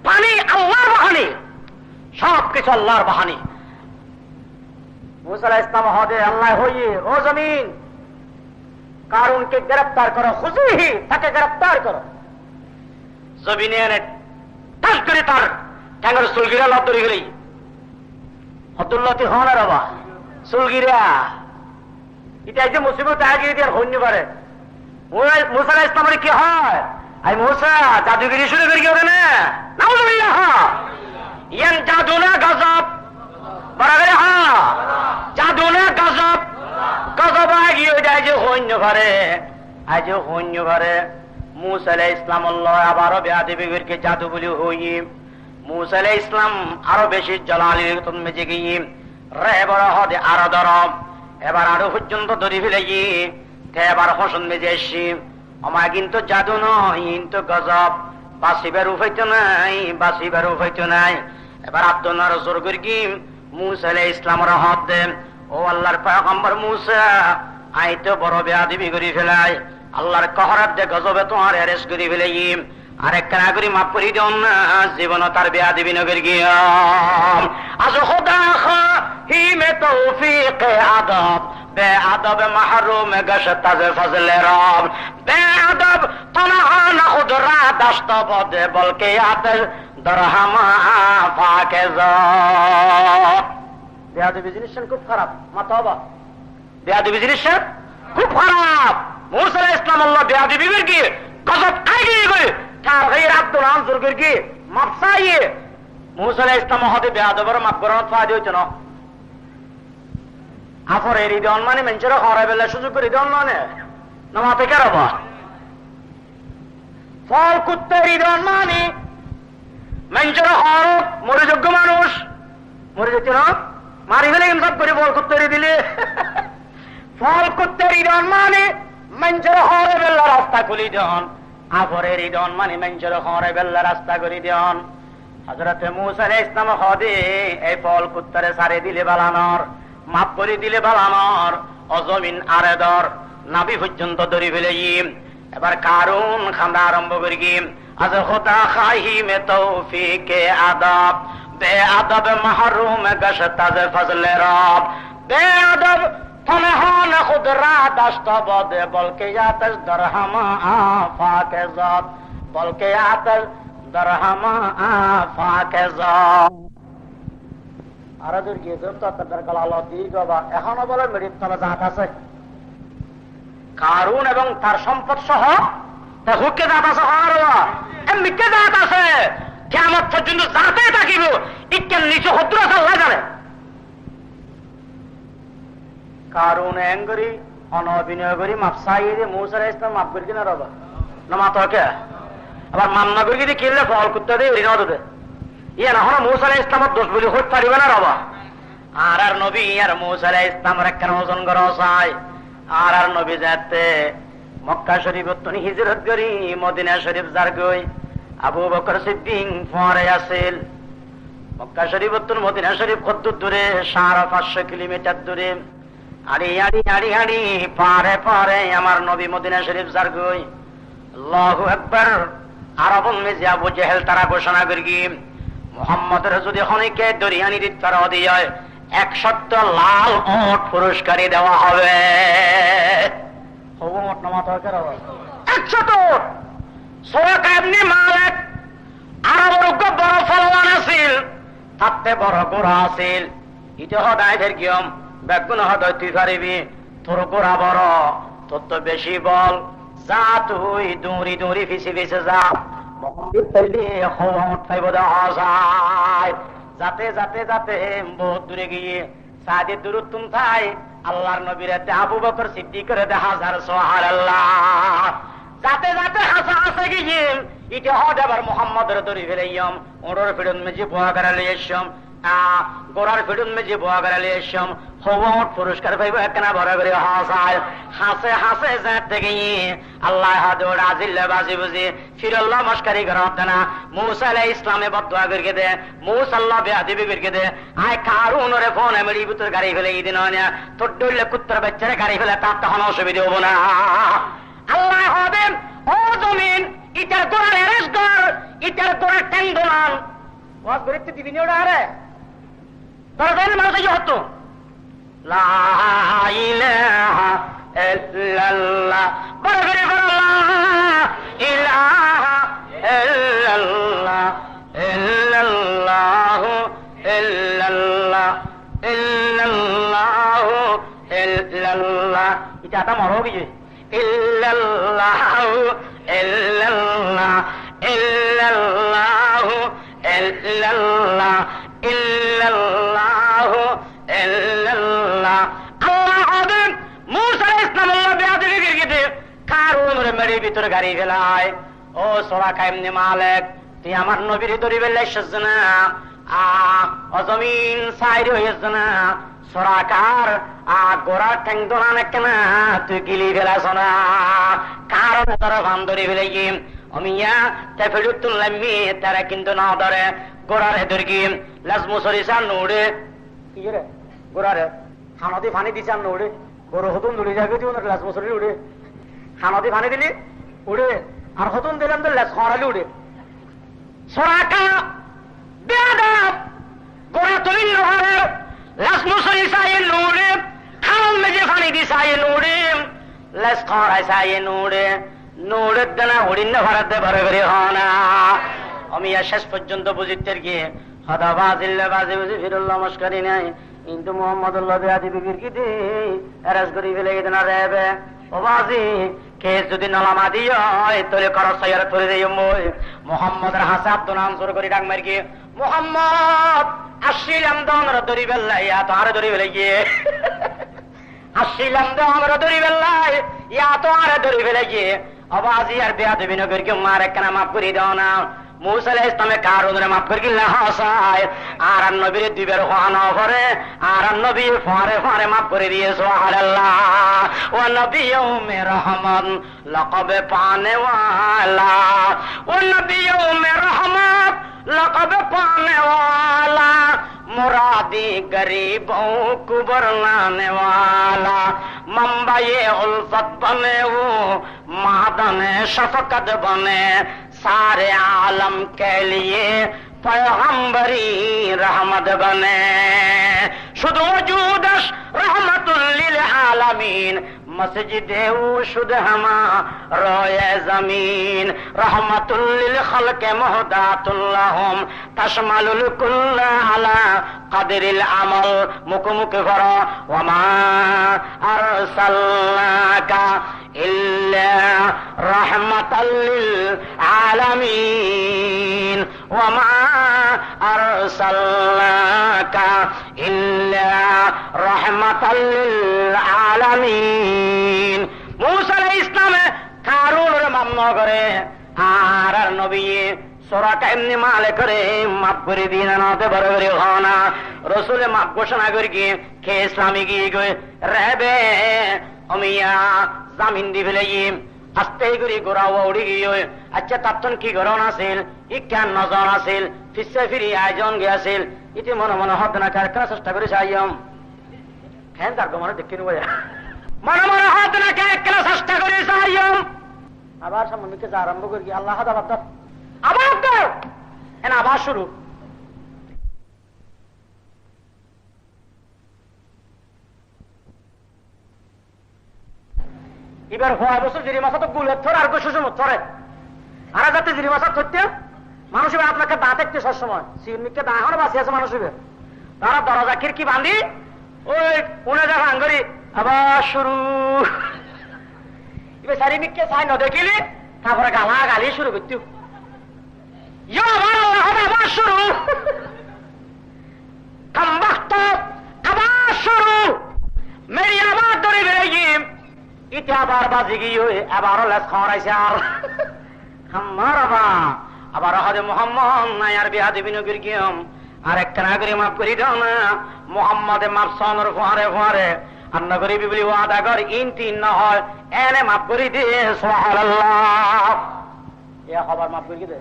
পানি আল্লাহর বাহানি, সবকিছু আল্লাহর বাহানি। মুসা আলাইহিস সালাম হদে আল্লাহ হইয়ে ও জমিন কারুনকে গ্রেফতার করো, খুশি তাকে গ্রেফতার করো। জমিনে এনে টাস করে তার ঠ্যাঙ্গের চুলগিরা লাভ ধরে গেলেই হতুল্লাতি হন আর বাবা চুলগিরা এটা যে মুসিবত আগে দিয়ে হইনি পারে মুসা আলাইহিস সালামের কি হয় আই মুসা জাদুগিরি শুরু করে গিয়ে না নাউজুবিল্লাহ ইয়ান জাদু না গজব বরাবর হ্যাঁ জাদু না গজব গজব আগে ওইটা যে হইনি পারে আজ হইনি পারে মুসা আলাইহিস সালাম আল্লাহ আবারও বেয়াদবি করে জাদু বলি হই মুসা আলাইহিস সালাম আরো বেশি জালালির তুমি যে গিয়ে রে বড় হদে আরো দরব এবার আরো পর্যন্ত ধরি ফেলে গিয়ে এবার হসন মেজে এসছি আমার কিন্তু জাদু নয় কিন্তু গজব বাসিবার উপাইতো নাই বাসিবার উপাইতো নাই এবার আব্দুল্লাহ রসুল করে কি মুসা আলাইহিস সালামের হাত দে ও আল্লাহর পয়গম্বর মুসা আই তো বড় বেয়াদবি করে ফেলাই আল্লাহর কহরাত দে গজবে তোমার অ্যারেস্ট করে ফেলে আরেক কানা করি মাফ করে দিও না জীবন তার বেয়াদবি নগর গিয়া আজ খোদা হি মে তৌফিক আদব বেআদব মাহরুম গশতাজ ফজল রব বেআদব তনহা না খুদরা দস্ত বদে বলকে আতশ দরহামা ফাকেজা বেয়াদবি জিনিসটা খুব খারাপ মাতাবা বেয়াদবি জিনিসটা খুব খারাপ মুসা আলাইহিস সালাম আল্লাহ বেয়াদবি করে কি গজব আগে গই তার গায়র আব্দুল আনজুর করে কি মাফ চাইয়ে মুসা আলাইহিস সালাম হতে বেয়াদবর মাফ করার ফায়দা হইতো না আফর এরি দেওয়ান মানে মেঞ্চের হরাই বেলা সুযোগ করে দেওয়ান মানে নামাতে কেরবা ফল কুত্তে এরি দেওয়ান মানে মেঞ্চের হর মরে যোগ্য মানুষ মরে যেত না মারি ফেলে ইনসাফ করে ফল কুত্তে এরি দিলে ফল কুত্তে এরি দেওয়ান মানে মেঞ্চের হরে বেলা রাস্তা খুলি দেওয়ান আফর এরি দেওয়ান মানে মেঞ্চের হরে বেলা রাস্তা করে দেওয়ান হযরত মুসা আলাইহিস সালাম হদে এই ফল কুত্তারে সারে দিলে বালানোর মাপ করে দিলে বালানোর অজমিন আরেদর নাবি পর্যন্ত ধরে ফেলে এবার কারুন খান্দা আরম্ভ করি আজ খোদা খাহি মে তৌফিকে আদব বেআদব মাহরুম গশতাজ ফজলে রব বেআদব তনহান খুদরা দস্ত বদে বলকে আতশ দরহামা আফাকে জাত বলকে আতশ দরহামা আফাকে জাত আরো দূর গিয়েছে তো তাদের গলাল দীর্ঘ বা এখনো বলে মেরির তলা জাত আছে কারুন এবং তার সম্পদ সহ তার হুকে জাত আছে এমনিকে জাত আছে কিয়ামত পর্যন্ত জাতে থাকিব ইকেন নিচে হদ্র আল্লাহ জানে কারুন এঙ্গরি অনবিনয় করি মাপসাই দিয়ে মুসা আলাইহিস সালাম মাপ করি কিনা রবা না মাতকে আবার মান্না করি দিয়ে কিনলে ফল করতে দেয় ঋণ হতে ইয়ে না হলো মুসা আলাইহিস সালামের দোষ বলি হতে পারিবে না রবা আর নবী আর মুসা আলাইহিস সালামের কেন ওজন করা চাই আর নবী যাতে মক্কা শরীফ তুমি হিজরত করি মদিনা শরীফ যার গই আবু বকর সিদ্দিক পরে আসিল মক্কা শরীফ তুমি মদিনা শরীফ কত দূরে 550 কিলোমিটার দূরে আড়ি আড়ি আড়ি আড়ি পারে পারে আমার নবী মদিনা শরীফ যার গই আল্লাহু আকবার আরবুল মিজি আবু জেহেল তারা ঘোষণা করি মুহাম্মদের যদি হনিকে দরিয়ানি দিত তারা দিয়ে 100 লাল ওট পুরস্কারই দেওয়া হবে 100 ওট সোয়া কাবনি মালিক আরবের বড় ফলওয়ান আছিল তাতে বড় গোড়া আছিল এটা হদায় ধেরকিয়ম বেগুন হদয় তুই পারিবি তোর গোড়া বড় তোর তো বেশি বল যা তুই দৌড়ি দৌড়ি ফিসে ফিসে যা যাতে যাতে যাতে বহুত দূরে গিয়ে সাদে দূরত্ব থাই আল্লাহর নবীর আবু বকর সিদ্দিকের হাজার সুবহানাল্লাহ যাতে যাতে হাসা হাসে গিয়ে ইটা হদ আবার মুহাম্মদের দরি ফেলাইয়াম ওড়র ফিরন মেজি বোয়া করালে এসম গোড়ার ফিরন মেজি বোয়া করালে এসম হওয়ার পুরস্কার পাইব একনা বড় করে হাসায় হাসে হাসে যাতে গিয়ে আল্লাহ হাদু রাজিল্লা বাজি বুঝি ফিরাল্লাহ মস্কারি করতে না মুসা আলাইহিস সালামে বদদুয়া করে দে মুসা আল্লাহ বেয়াদবি করে দে আয় কারুন রে ফোন এমড়ি ভিতর গাড়ি ফেলে দিন না তোর ডইলে কুত্তার বাচ্চারে গাড়ি ফেলে তার তখন অসুবিধা হবো না আল্লাহ হবেন ও জমিন ইটার গোড়ার এরেস কর ইটার গোড়ার ট্যাং দোলান ওয়াজ করতে দিবি নি ওটা আরে দরজার মানুষ হতো লা ইলাহা ইল্লাল্লাহ বড় করে বলো লা ইলাহা ইল্লাল্লাহ ইল্লাল্লাহ ইল্লাল্লাহ ইল্লাল্লাহ এটা আটা মরো গিয়ে ইল্লাল্লাহু ইল্লাল্লাহ ইল্লাল্লাহু ইল্লাল্লাহ ইল্লাল্লাহু ইল্লাল্লাহ আল্লাহ আযম। মূসা আলাইহিস সালাম আল্লাহ বেয়াদবি গিরগিতে কারুনের মেরে ভিতরে গাড়ি ফেলায়। ও সুরাকা ইবনে মালিক, তুই আমার নবীর ধরি বেলাইছিস না, অজমিন সাইড হয়েছে না, সরাকার গোড়া ঠ্যাং দোলান কেনা তুই গিলি ফেলাস না, কারণ তারা ভান ধরে ফেলে গিয়ে অমিয়া তাই ফেরত তুললামি তারা কিন্তু না ধরে গোড়ারে ধরে গিয়ে লাজমু সরিষা নৌড়ে কি রে গোড়ারে হানদি ফানি দিছে আর নৌড়ে গরু হতুন দৌড়ে যাবে তুই লাজমু সরি উড়ে হানদি ফানি দিলি উড়ে আর হতুন দিলাম তো লাজ খরালি উড়ে। সরাকা বেয়াদব গোড়া তুলিন নহরে লাজমু সরিষা এ নৌড়ে খান মেজে ফানি দিছা এ নৌড়ে লাজ খরাই সাইয়ে নৌড়ে নৌড়ের দানা হরিণ ভারতে ভরে ভরে হনা। আমি শেষ পর্যন্ত বুঝিতের গিয়ে হদা বাজিল্লা বাজে বুঝি ফিরুল্লাহ নমস্কারই নাই কিন্তু মোহাম্মদুল্লাহ বেয়াদি বিবির কি দি এরাজ করি ফেলে গেছে না রেবে ও বাজি কে যদি নলামা দিয় তোরে কর সয়ার তোরে দেই মই মোহাম্মদের হাসে আব্দুল আনসুর করি ডাক মার গিয়ে মোহাম্মদ আসিলাম দনর দরি বেল্লা ইয়া তো আর দরি বেলে গিয়ে আসিলাম দনর দরি বেল্লা ইয়া তো আর দরি বেলে গিয়ে আবাজি আর বেয়াদবি নগর কে মার একখানা মাফ করে দাও না। মূসা আলাইহিস সালামে কারুনের মাফ করে গিলা হাসায় আর নবীর দুইবার হওয়ানো পরে আর নবী ফারে ফারে মাফ করে দিয়ে সুবহানাল্লাহ। ও নবিয়্যু মে রহমান লকব পানে ওয়ালা ও নবিয়্যু মে রহমত লকব পানে ওয়ালা मुरादी गरीबों को बरलाने वाला मंबाए उल्फत बने वो मादन शफकत बने सारे आलम के लिए पैगंबरी रहमत बने शुद्ध वजूदश रहमतुल लिल आलमीन मस्जिदे वो शुद्ध हमा रोए जमीन रहमतुल लिल खल्के मुहदातुल्लाहुम तशमलुल कुल्ल अला कदरिल अमल मुकमुक फरा वमा अरसलनाका इल्ला रहमतल लिल आलमीन वमा अरसलनाका इल्ला रहमतल लिल आलमीन। मूसा आलाइहिस सालाम কারুনের মাপ ন করে আর নবী সরাকা এমনি মালে করে মাপ করে দিন নাতে বড় বড় হনা রসুলে মাপ ঘোষণা করি কি কে ইসলামী গিয়ে গই রেবে অমিয়া জামিন দি ফেলে গিয়ে আস্তে করে গোড়াও উড়ি গিয়ে আচ্ছা তাত্তন কি গরণ আছিল ই কেন নজন আছিল ফিসে ফিরি আয়োজন গিয়াছিল ইতি মনে মনে হত না কার কার চেষ্টা করে চাইম কেন তার মনে দেখি নিব মনে মনে হত না কার কার চেষ্টা করে চাইম আবার সামনে যা আরম্ভ করি আল্লাহ হাদাবাদ আবার তো এন আবার শুরু এবার হওয়া বছর জিরি মাসা তো গুলের থর আর সুষম থরে আর যাতে জিরি মাসা ধরতে মানুষ আপনাকে দাঁত একটু সবসময় সিমিকে দা এখন বাঁচি আছে মানুষ তারা দরজা খিড়কি বাঁধি ওই উনে যা ভাঙ্গরি আবার শুরু এবার চারিমিককে চাই ন দেখিলি তারপরে গালা গালি শুরু করতে আবার শুরু আবার শুরু মেরি আবার ধরে বেড়ে গিয়ে ইতে আবার বাজি গিয়ে আবারও লেস খাওয়াইছে আর আমার আবার হজে মোহাম্মদ নাই আর বিয়া দেবী নগরী গিয়ম আর একটা নাগরী মাফ করি দাও না মোহাম্মদে মাফ সনর ফোয়ারে ফোয়ারে আর নগরী বিবলি ওয়াদা কর ইন তিন না হয় এনে মাফ করি দে সুবহানাল্লাহ এ খবর মাফ করি দে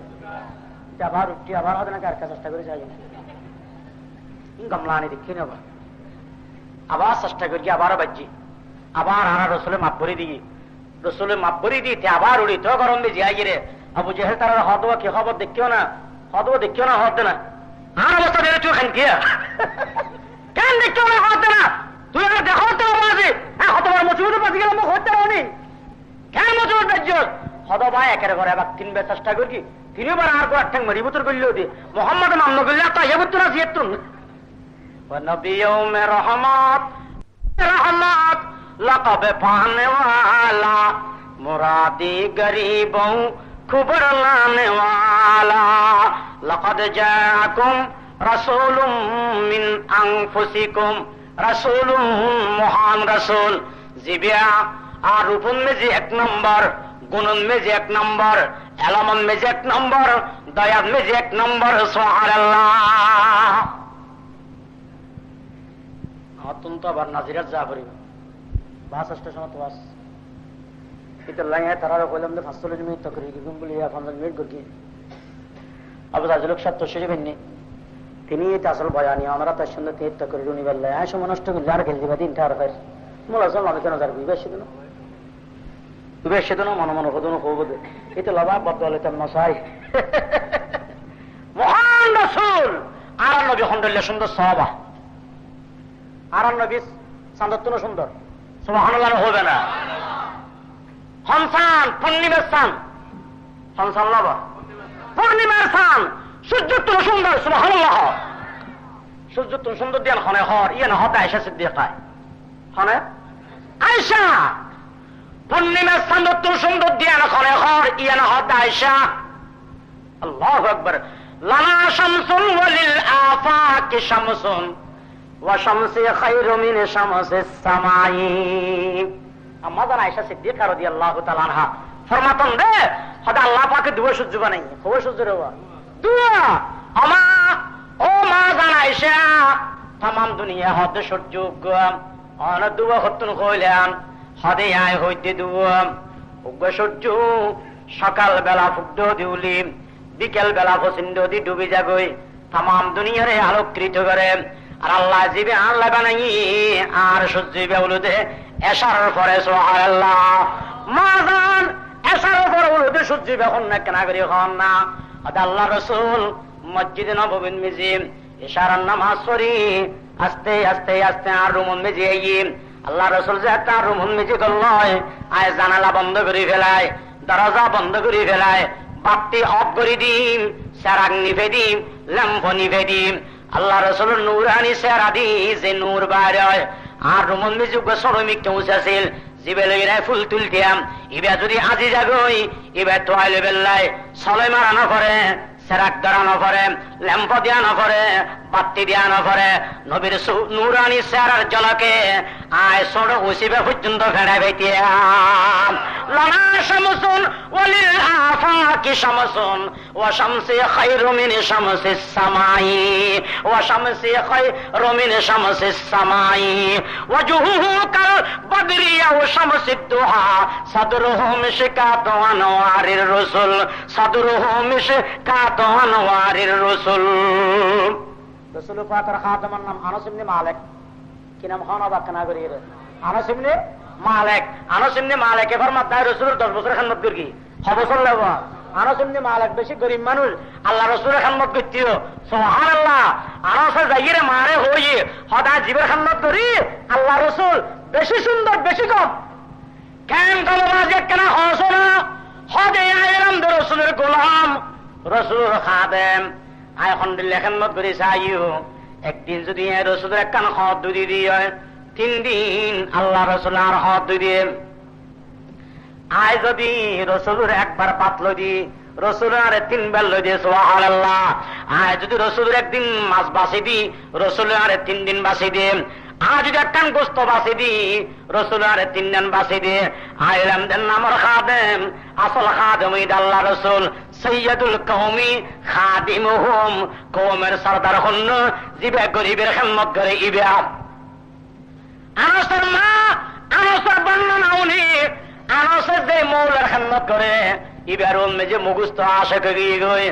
আবার উঠি আবার হজে না কার চেষ্টা করে যাই গামলানি দেখি না আবার চেষ্টা করি আবারও বাজি আবার আর রসুলে মাপ ভরি দিই রসুলে মাপ ভরি দিতে আবার উড়ি তো গরম দিয়ে যাই গিরে আবু জেহেল তারা হদবা কি খবর দেখিও না হদবা দেখিও না হদ না আর অবস্থা বেড়ে চুল খান কিয়া কেন দেখিও না হদ না তুই আর দেখো তো বাজে হ্যাঁ হতবার মসজিদে বাজি গেলাম হতে পারি কেন মসজিদ বেজ্জত হদবা একের ঘরে আবার তিনবার চেষ্টা করি তিনবার আর গোয়ার ঠ্যাং মারি বুতর করলেও দি মোহাম্মদ মামলা করলে তো ইয়ে না জিয়াতুন নবী রহমত রহমত लक़ब पाने वाला, मुरादी गरीबों को बरलाने वाला। लक़द जाअकुम रसूलुम मिन अनफुसिकुम, रसूलुम महान रसूल। जिबिया আর রূপন মেজি 1 নম্বর, গুণন মেজি 1 নম্বর, এলামন মেজি 1 নম্বর, দয়াত মেজি 1 নম্বর। সুবহানাল্লাহ। অত্যন্ত আবার নাজিরাত যা করিব বাস স্টেশন তো বাস এটা লাইয়া তারা কইলাম যে 45 মিনিট তকরি কি গুম বলিয়া 15 মিনিট গকি আবু জাজলক 70 শেষে বেননি তিনি এটা আসল বয়ানি আমরা তার সঙ্গে তেত তকরি রুনি বললে আয় সময় নষ্ট করলে আর খেল দিবা তিনটা আর ফের মোলা সব আমি কেন যাবি বেশি দিন বেশি দিন মন মন কদন কবদে এটা লবা বদলে তার নসাই মহান রাসূল আর নবী হন্ডলে সুন্দর সাহাবা আর নবী সান্দত্ব সুন্দর। সুবহানাল্লাহ হবে না হনসান পূর্ণিমার সান হনসান লাবা পূর্ণিমার সান সূর্য তো সুন্দর। সুবহানাল্লাহ। সূর্য তো সুন্দর দিয়াল খনে হর ইয়ে না হতে আয়েশা সিদ্দিকা খনে আয়েশা পূর্ণিমার সান তো সুন্দর দিয়াল খনে হর ইয়ে না হতে আয়েশা। আল্লাহু আকবার। লানা শামসুন ওয়ালিল আফাকি শামসুন ওয়া শামসি খায়রু মিন শামসিস সামাই। আম্মা জান আয়েশা সিদ্দিকা রাদিয়াল্লাহু তাআলা আনহা ফরমাতেন রে হদা আল্লাহ পাকে দুয়া সূর্য বানাই কবে সূর্য রেওয়া দুয়া আমা ও মা জান আয়েশা तमाम दुनिया হতে সূর্য অন দুয়া হতুন কইলাম হদে আয় হইতে দুয়া উগ্র সূর্য সকাল বেলা ফুড দিউলি বিকেল বেলা পছন্দ দি ডুবে যাগই तमाम দুনিয়ারে আলোকৃত করে। আর আল্লাহ জিবে আল্লাহ বানাই আর সূর্য বেউলুদে এশার পরে সুবহানাল্লাহ। মাজান এশার পরে উলুদে সূর্য বেখন না কেনা করি হন না আদ আল্লাহ রাসূল মসজিদে নববীর মিজিম ইশারার নামাজ পড়ি আস্তে আস্তে আস্তে আর রুমন মেজি আইয়ে আল্লাহ রাসূল যে একটা রুমন মেজি করলয় আয় জানালা বন্ধ করে ফেলায়, দরজা বন্ধ করে ফেলায়, বাতি অফ করে দিম, সেরাগ নিভে দিম, ল্যাম্প নিভে দিম। আল্লাহ রাসূলের নূরানি সেরা দি যে নূর বাইরে হয় আর রুমন মেজি শ্রমিক কেউ আছিল জিবেলে ফুল তুলতিয়াম ইবা যদি আজি যাগই ইবা তোয়াইলে বেল্লায় সলে মারানো করে, সেরাক ধরানো করে, ল্যাম্প দিয়া না করে, বাতি দিয়া না করে নবীর নূরানি সেরার জলকে আয় ছোট উসিবে পর্যন্ত ফেড়ে বেতিয়াম। লানা শামসুন ওয়ালিল আফাকি শামসুন ওয়া শামসি খায়রু মিন শামসিস সামাই ওয়া শামসি খায়রু মিন শামসিস সামাই ওয়াজহুহু কাল বদরি ওয়া শামসিদ দুহা সাদরুহু মিশকাতু আনওয়ারির রাসূল সাদরুহু মিশকাতু আনওয়ারির রাসূল। রাসূল পাকের খাদেমের নাম আনাস ইবনে মালিক। কি নাম হন আবা কানা করি রে আনাস ইবনে মালিক। আনাস ইবনে মালিক এবার মাত্র রাসূলের 10 বছর খিদমত করি হবসল লাগা। আনাস ইবনে মালিক বেশি গরীব মানুষ আল্লাহ রাসূলের খিদমত করতিও। সুবহানাল্লাহ। আনাস যাইরে মারে হই হদা জীবের খিদমত করি আল্লাহ রাসূল বেশি সুন্দর বেশি কম কেন কলমাজে কেন হসনা হদে আইলাম রাসূলের গোলাম রাসূলের খাদেম আয় আলহামদুলিল্লাহ খিদমত করি চাইও। একদিন যদি রাসূলের একখান হাত দুই দিয়ে 3 দিন আল্লাহ রাসূল আর হাত দুই দিয়ে আয় যদি রাসূলের একবার পাতলো দি রাসূলের আর 3 বার লই দিয়ে সুবহানাল্লাহ। আয় যদি রাসূলের একদিন মাছ বাসি দি রাসূলের আর 3 দিন বাসি দিয়ে আর যদি একখান গোস্ত বাসি দি রাসূলের আর 3 দিন বাসি দিয়ে আইলাম দেন আমার খাদেম আসল খাদেম ঈদ আল্লাহ রাসূল সৈয়দুল কওমি খাদিমুহুম কওমের সরদার হন জিবে গরিবের খিদমত করে ইবা। আনাসের মা আনাসের বর্ণনা উনি আনাসের যে মৌলার খিদমত করে ইবার উম্মে যে মুগুস্ত আশা করি গই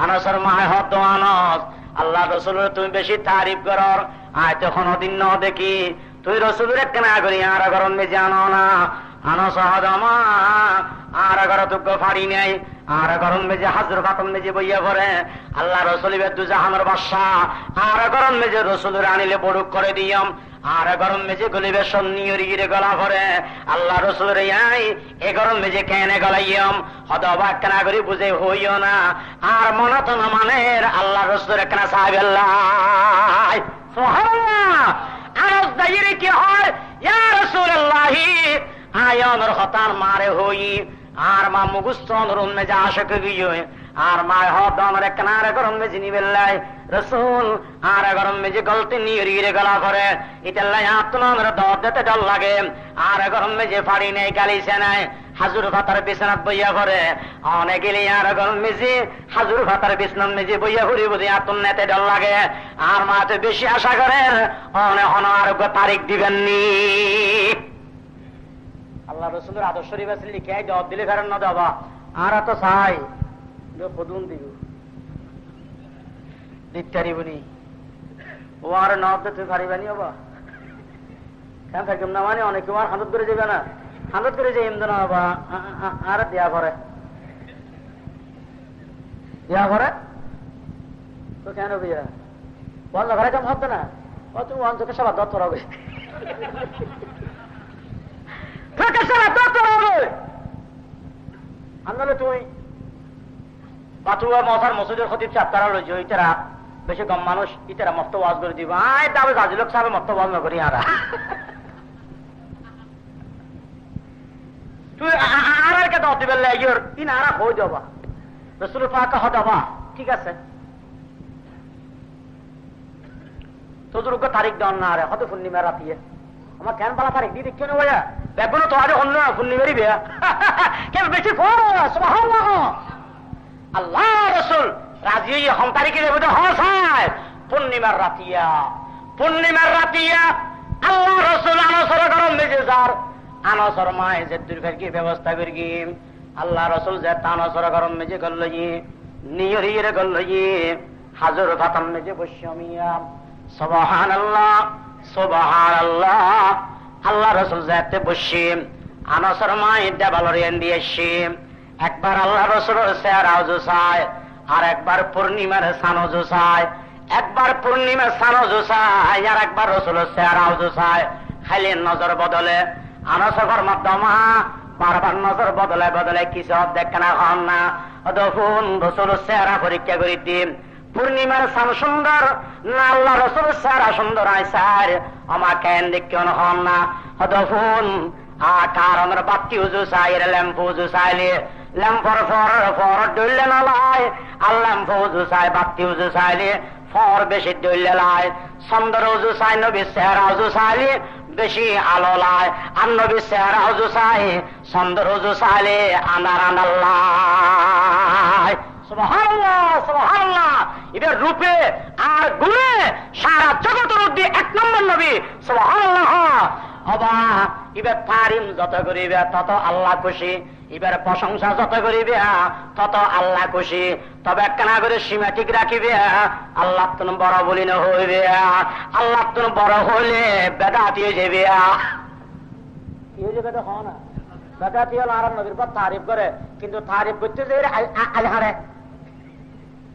আনাসের মা হত আনাস আল্লাহ রাসূলের তুমি বেশি তারিফ করর আয় তখন দিন ন দেখি তুই রাসূলের কেনা করি আর গরম মে জানো না আনাস হাদামা আর গর তুক ফাড়ি নাই আর গরম মেজে হাজর ফাতম মেজে বইয়া পড়ে আল্লাহ রাসূল বেদু জাহানের বাদশা আর গরম মেজে রাসূলের আনিলে বড় করে দিয়াম আর গরম মেজে গলিবে সন্নিয়রি গিরে গলা ভরে আল্লাহ রাসূলের আই এ গরম মেজে কেনে গলাইয়াম হদবা কেনা করি বুঝে হইও না আর মনত না মানের আল্লাহ রাসূলের কেনা সাহেব আল্লাহ সুবহানাল্লাহ। আনাস দাইরে কি হয় ইয়া রাসূলুল্লাহ আয়নর হতান মারে হই আর মা মুগুস্তন রুম মে যা আশক গিয়ে আর মা হদন রে কিনারে গরম মে জিনি বেল্লাই রাসূল আর গরম মে যে গলতি নিয়ে গলা করে ইতাল্লা আতনা মেরে দদ দিতে ডর লাগে আর গরম মে যে ফাড়ি নেই গালিছে নাই হাজুর ভাতার বিছনাত বইয়া করে অনেক গেলে আর গরম মেজি হাজুর ভাতার বিছনাত মেজি বইয়া ঘুরি বুঝি আতন নেতে ডর লাগে আর মা তো বেশি আশা করেন অনেক অনারোগ্য তারিখ দিবেননি। আল্লাহ রসুলের আদর্শ শরীফ আছে লিখে জবাব দিলে ফেরেন না দেবা আর তো চাই ফদুন দিব দিতারিবনি ও আর নদ তুই পারিবানি হবা কেন থাকবেন না মানে অনেকে আর হাতত করে যাবে না হাতত করে যে ইমদান হবা আর দেয়া করে তো কেন বিয়া বন্ধ ঘরে কেমন হতো না ও তুমি অঞ্চকে সবার দত্তর হবে আন্দোলন তুই পাথুয়া মশার মসজিদের খতিব চাপ্তারা রয়েছে ইতারা বেশি কম মানুষ ইতারা মস্ত ওয়াজ করে দিব আয় তবে গাজীলোক সাহেব মস্ত ওয়াজ না করি আরা তুই আর কে দাও দিবে লাগির ইন আরা হয়ে যাবা রাসূল পাক হদাবা ঠিক আছে তো দুর্গ তারিখ দাও না আরে হতে পূর্ণিমা রাতিয়ে আমার কেন পালা তারিখ দিয়ে কেন ভাইয়া দেখবো তো আরে অন্য পূর্ণিমারই বিয়া কেন বেশি সুবহানাল্লাহ আল্লাহ রাসূল রাজি হম তারিখে দেবো তো হসায় পূর্ণিমার রাতিয়া আল্লাহ রাসূল আনসর গরম মেজার আনসর মায় যে দুর্গের কি ব্যবস্থা করি আল্লাহ রাসূল যে আনসর গরম মেজে গল্ল নিয়রির গল্ল হাজর ফাতাম মেজে বসমিয়া সুবহানাল্লাহ আল্লাহ রাসূল যাতে বসি আনসর মায় দেবালরিয়ান দিয়েছি একবার আল্লাহ রাসূলের চেহারাও জোসায় আর একবার পূর্ণিমার সানো জোসায় একবার পূর্ণিমার সানো জোসায় আর একবার রাসূলের চেহারাও জোসায় খালি নজর বদলে আনসর মাধ্যমা বারবার নজর বদলে কিছু দেখে না হন না তখন রাসূলের চেহারা পরীক্ষা করে দিন পূর্ণিমার সান সুন্দর না আল্লাহ রাসূলের চেহারা সুন্দর আইসার আমাকে দেখে হন না তখন কারণের বাতি উজু চাইলে ল্যাম্প উজু চাইলে ল্যাম্পর ফর ডইলে না লাই আর ল্যাম্প উজু চাই বাতি উজু চাইলে ফর বেশি ডইলে লাই চন্দ্র উজু চাই নবীর চেহারা উজু চাইলে বেশি আলো লাই আর নবীর চেহারা উজু চাই চন্দ্র উজু চাইলে আনার আনাল্লাই সুবহানাল্লাহ এদের রূপে আর গুণে সারা জগতের মধ্যে এক নম্বর নবী সুবহানাল্লাহ অবা এবার তারিম যত করিবে তত আল্লাহ খুশি এবার প্রশংসা যত করিবে তত আল্লাহ খুশি তবে একখানা করে সীমা ঠিক রাখিবে আল্লাহ তুমি বড় বলি না হইবে আল্লাহ তুমি বড় হইলে বেদাতি হয়ে যাবে কি হয়ে যাবে তো হয় না বেদাতি হল আর নবীর পর তারিফ করে কিন্তু তারিফ করতে যে আলহারে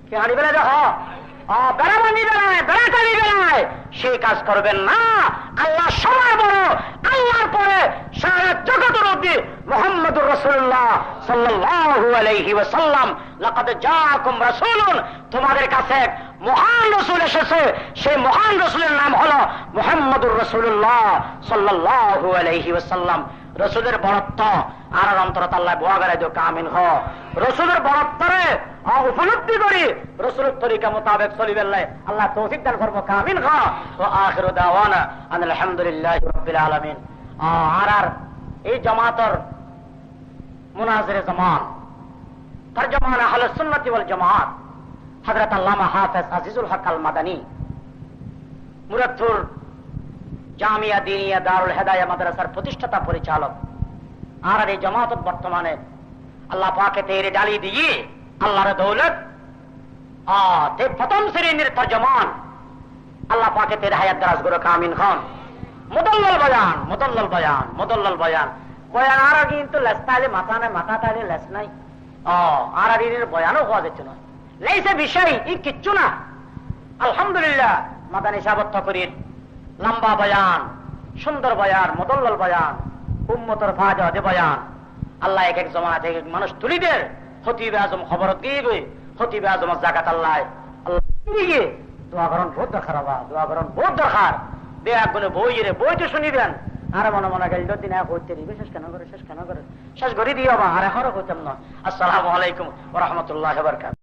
কি হারি বেলা দেখ সেই কাজ করবেন না আল্লাহ সবার বড় আল্লাহর পরে সারা জগতের মধ্যে মুহাম্মদুর রাসূলুল্লাহ সাল্লাল্লাহু আলাইহি ওয়াসাল্লাম লাকাদ জাআকুম রাসূলুন তোমাদের কাছে এক মহান রাসূল এসেছে সেই মহান রাসূলের নাম হলো মুহাম্মদুর রাসূলুল্লাহ সাল্লাল্লাহু আলাইহি ওয়াসাল্লাম রসুলের বরত্ব আর অন্তরত আল্লাহ বোয়া গেলে যে কামিন হ রসুলের বরত্বরে উপলব্ধি করি রসুলের তরিকা মোতাবেক চলিবে আল্লাহ তৌফিক দান করবো কামিন হ ও আখিরু দাওয়ানা আলহামদুলিল্লাহি রাব্বিল আলামিন। আর এই জামাতর মুনাজিরে জামান তরজমান আহলে সুন্নাতি ওয়াল জামাত হযরত আল্লামা হাফেজ আজিজুল হক আল মাদানী মুরাদপুর জামিয়া দিনিয়া দারুল হেদায়া মাদ্রাসার প্রতিষ্ঠাতা পরিচালক আর এই জামাত বর্তমানে আল্লাহ পাকে তেরে ডালি দিয়ে আল্লাহর দৌলত তে প্রথম শ্রেণীর তরজমান আল্লাহ পাকে তেরে হায়াত দারাজ গুরু কামিন খান মুদল্লাল বয়ান বয়ান আর কিন্তু লেস্তালে মাথা নাই মাথা তালে লেস নাই আর এর বয়ানও হওয়া যাচ্ছে না লেইছে বিষয় ই কিচ্ছু না আলহামদুলিল্লাহ মাদানী সাবত করির লম্বা বয়ান সুন্দর বয়ান মুদল্লাল বয়ান উম্মতের ফায়দা বয়ান আল্লাহ এক এক জমানা থেকে মানুষ তুলিদের খতিব আজম খবর দিবে খতিব আজম জাকাত আল্লাহ আল্লাহ দোয়া করেন বহুত দরকার বাবা দোয়া করেন বহুত দরকার বেয়াগুলো বই তো শুনিবেন আর মনে মনে গেল দিন হইতে দিবে শেষ কেন করে শেষ করে শেষ করে দিও বা আর এখনো হইতাম না। আসসালামু আলাইকুম ওয়া রাহমাতুল্লাহি ওয়া বারাকাতুহু।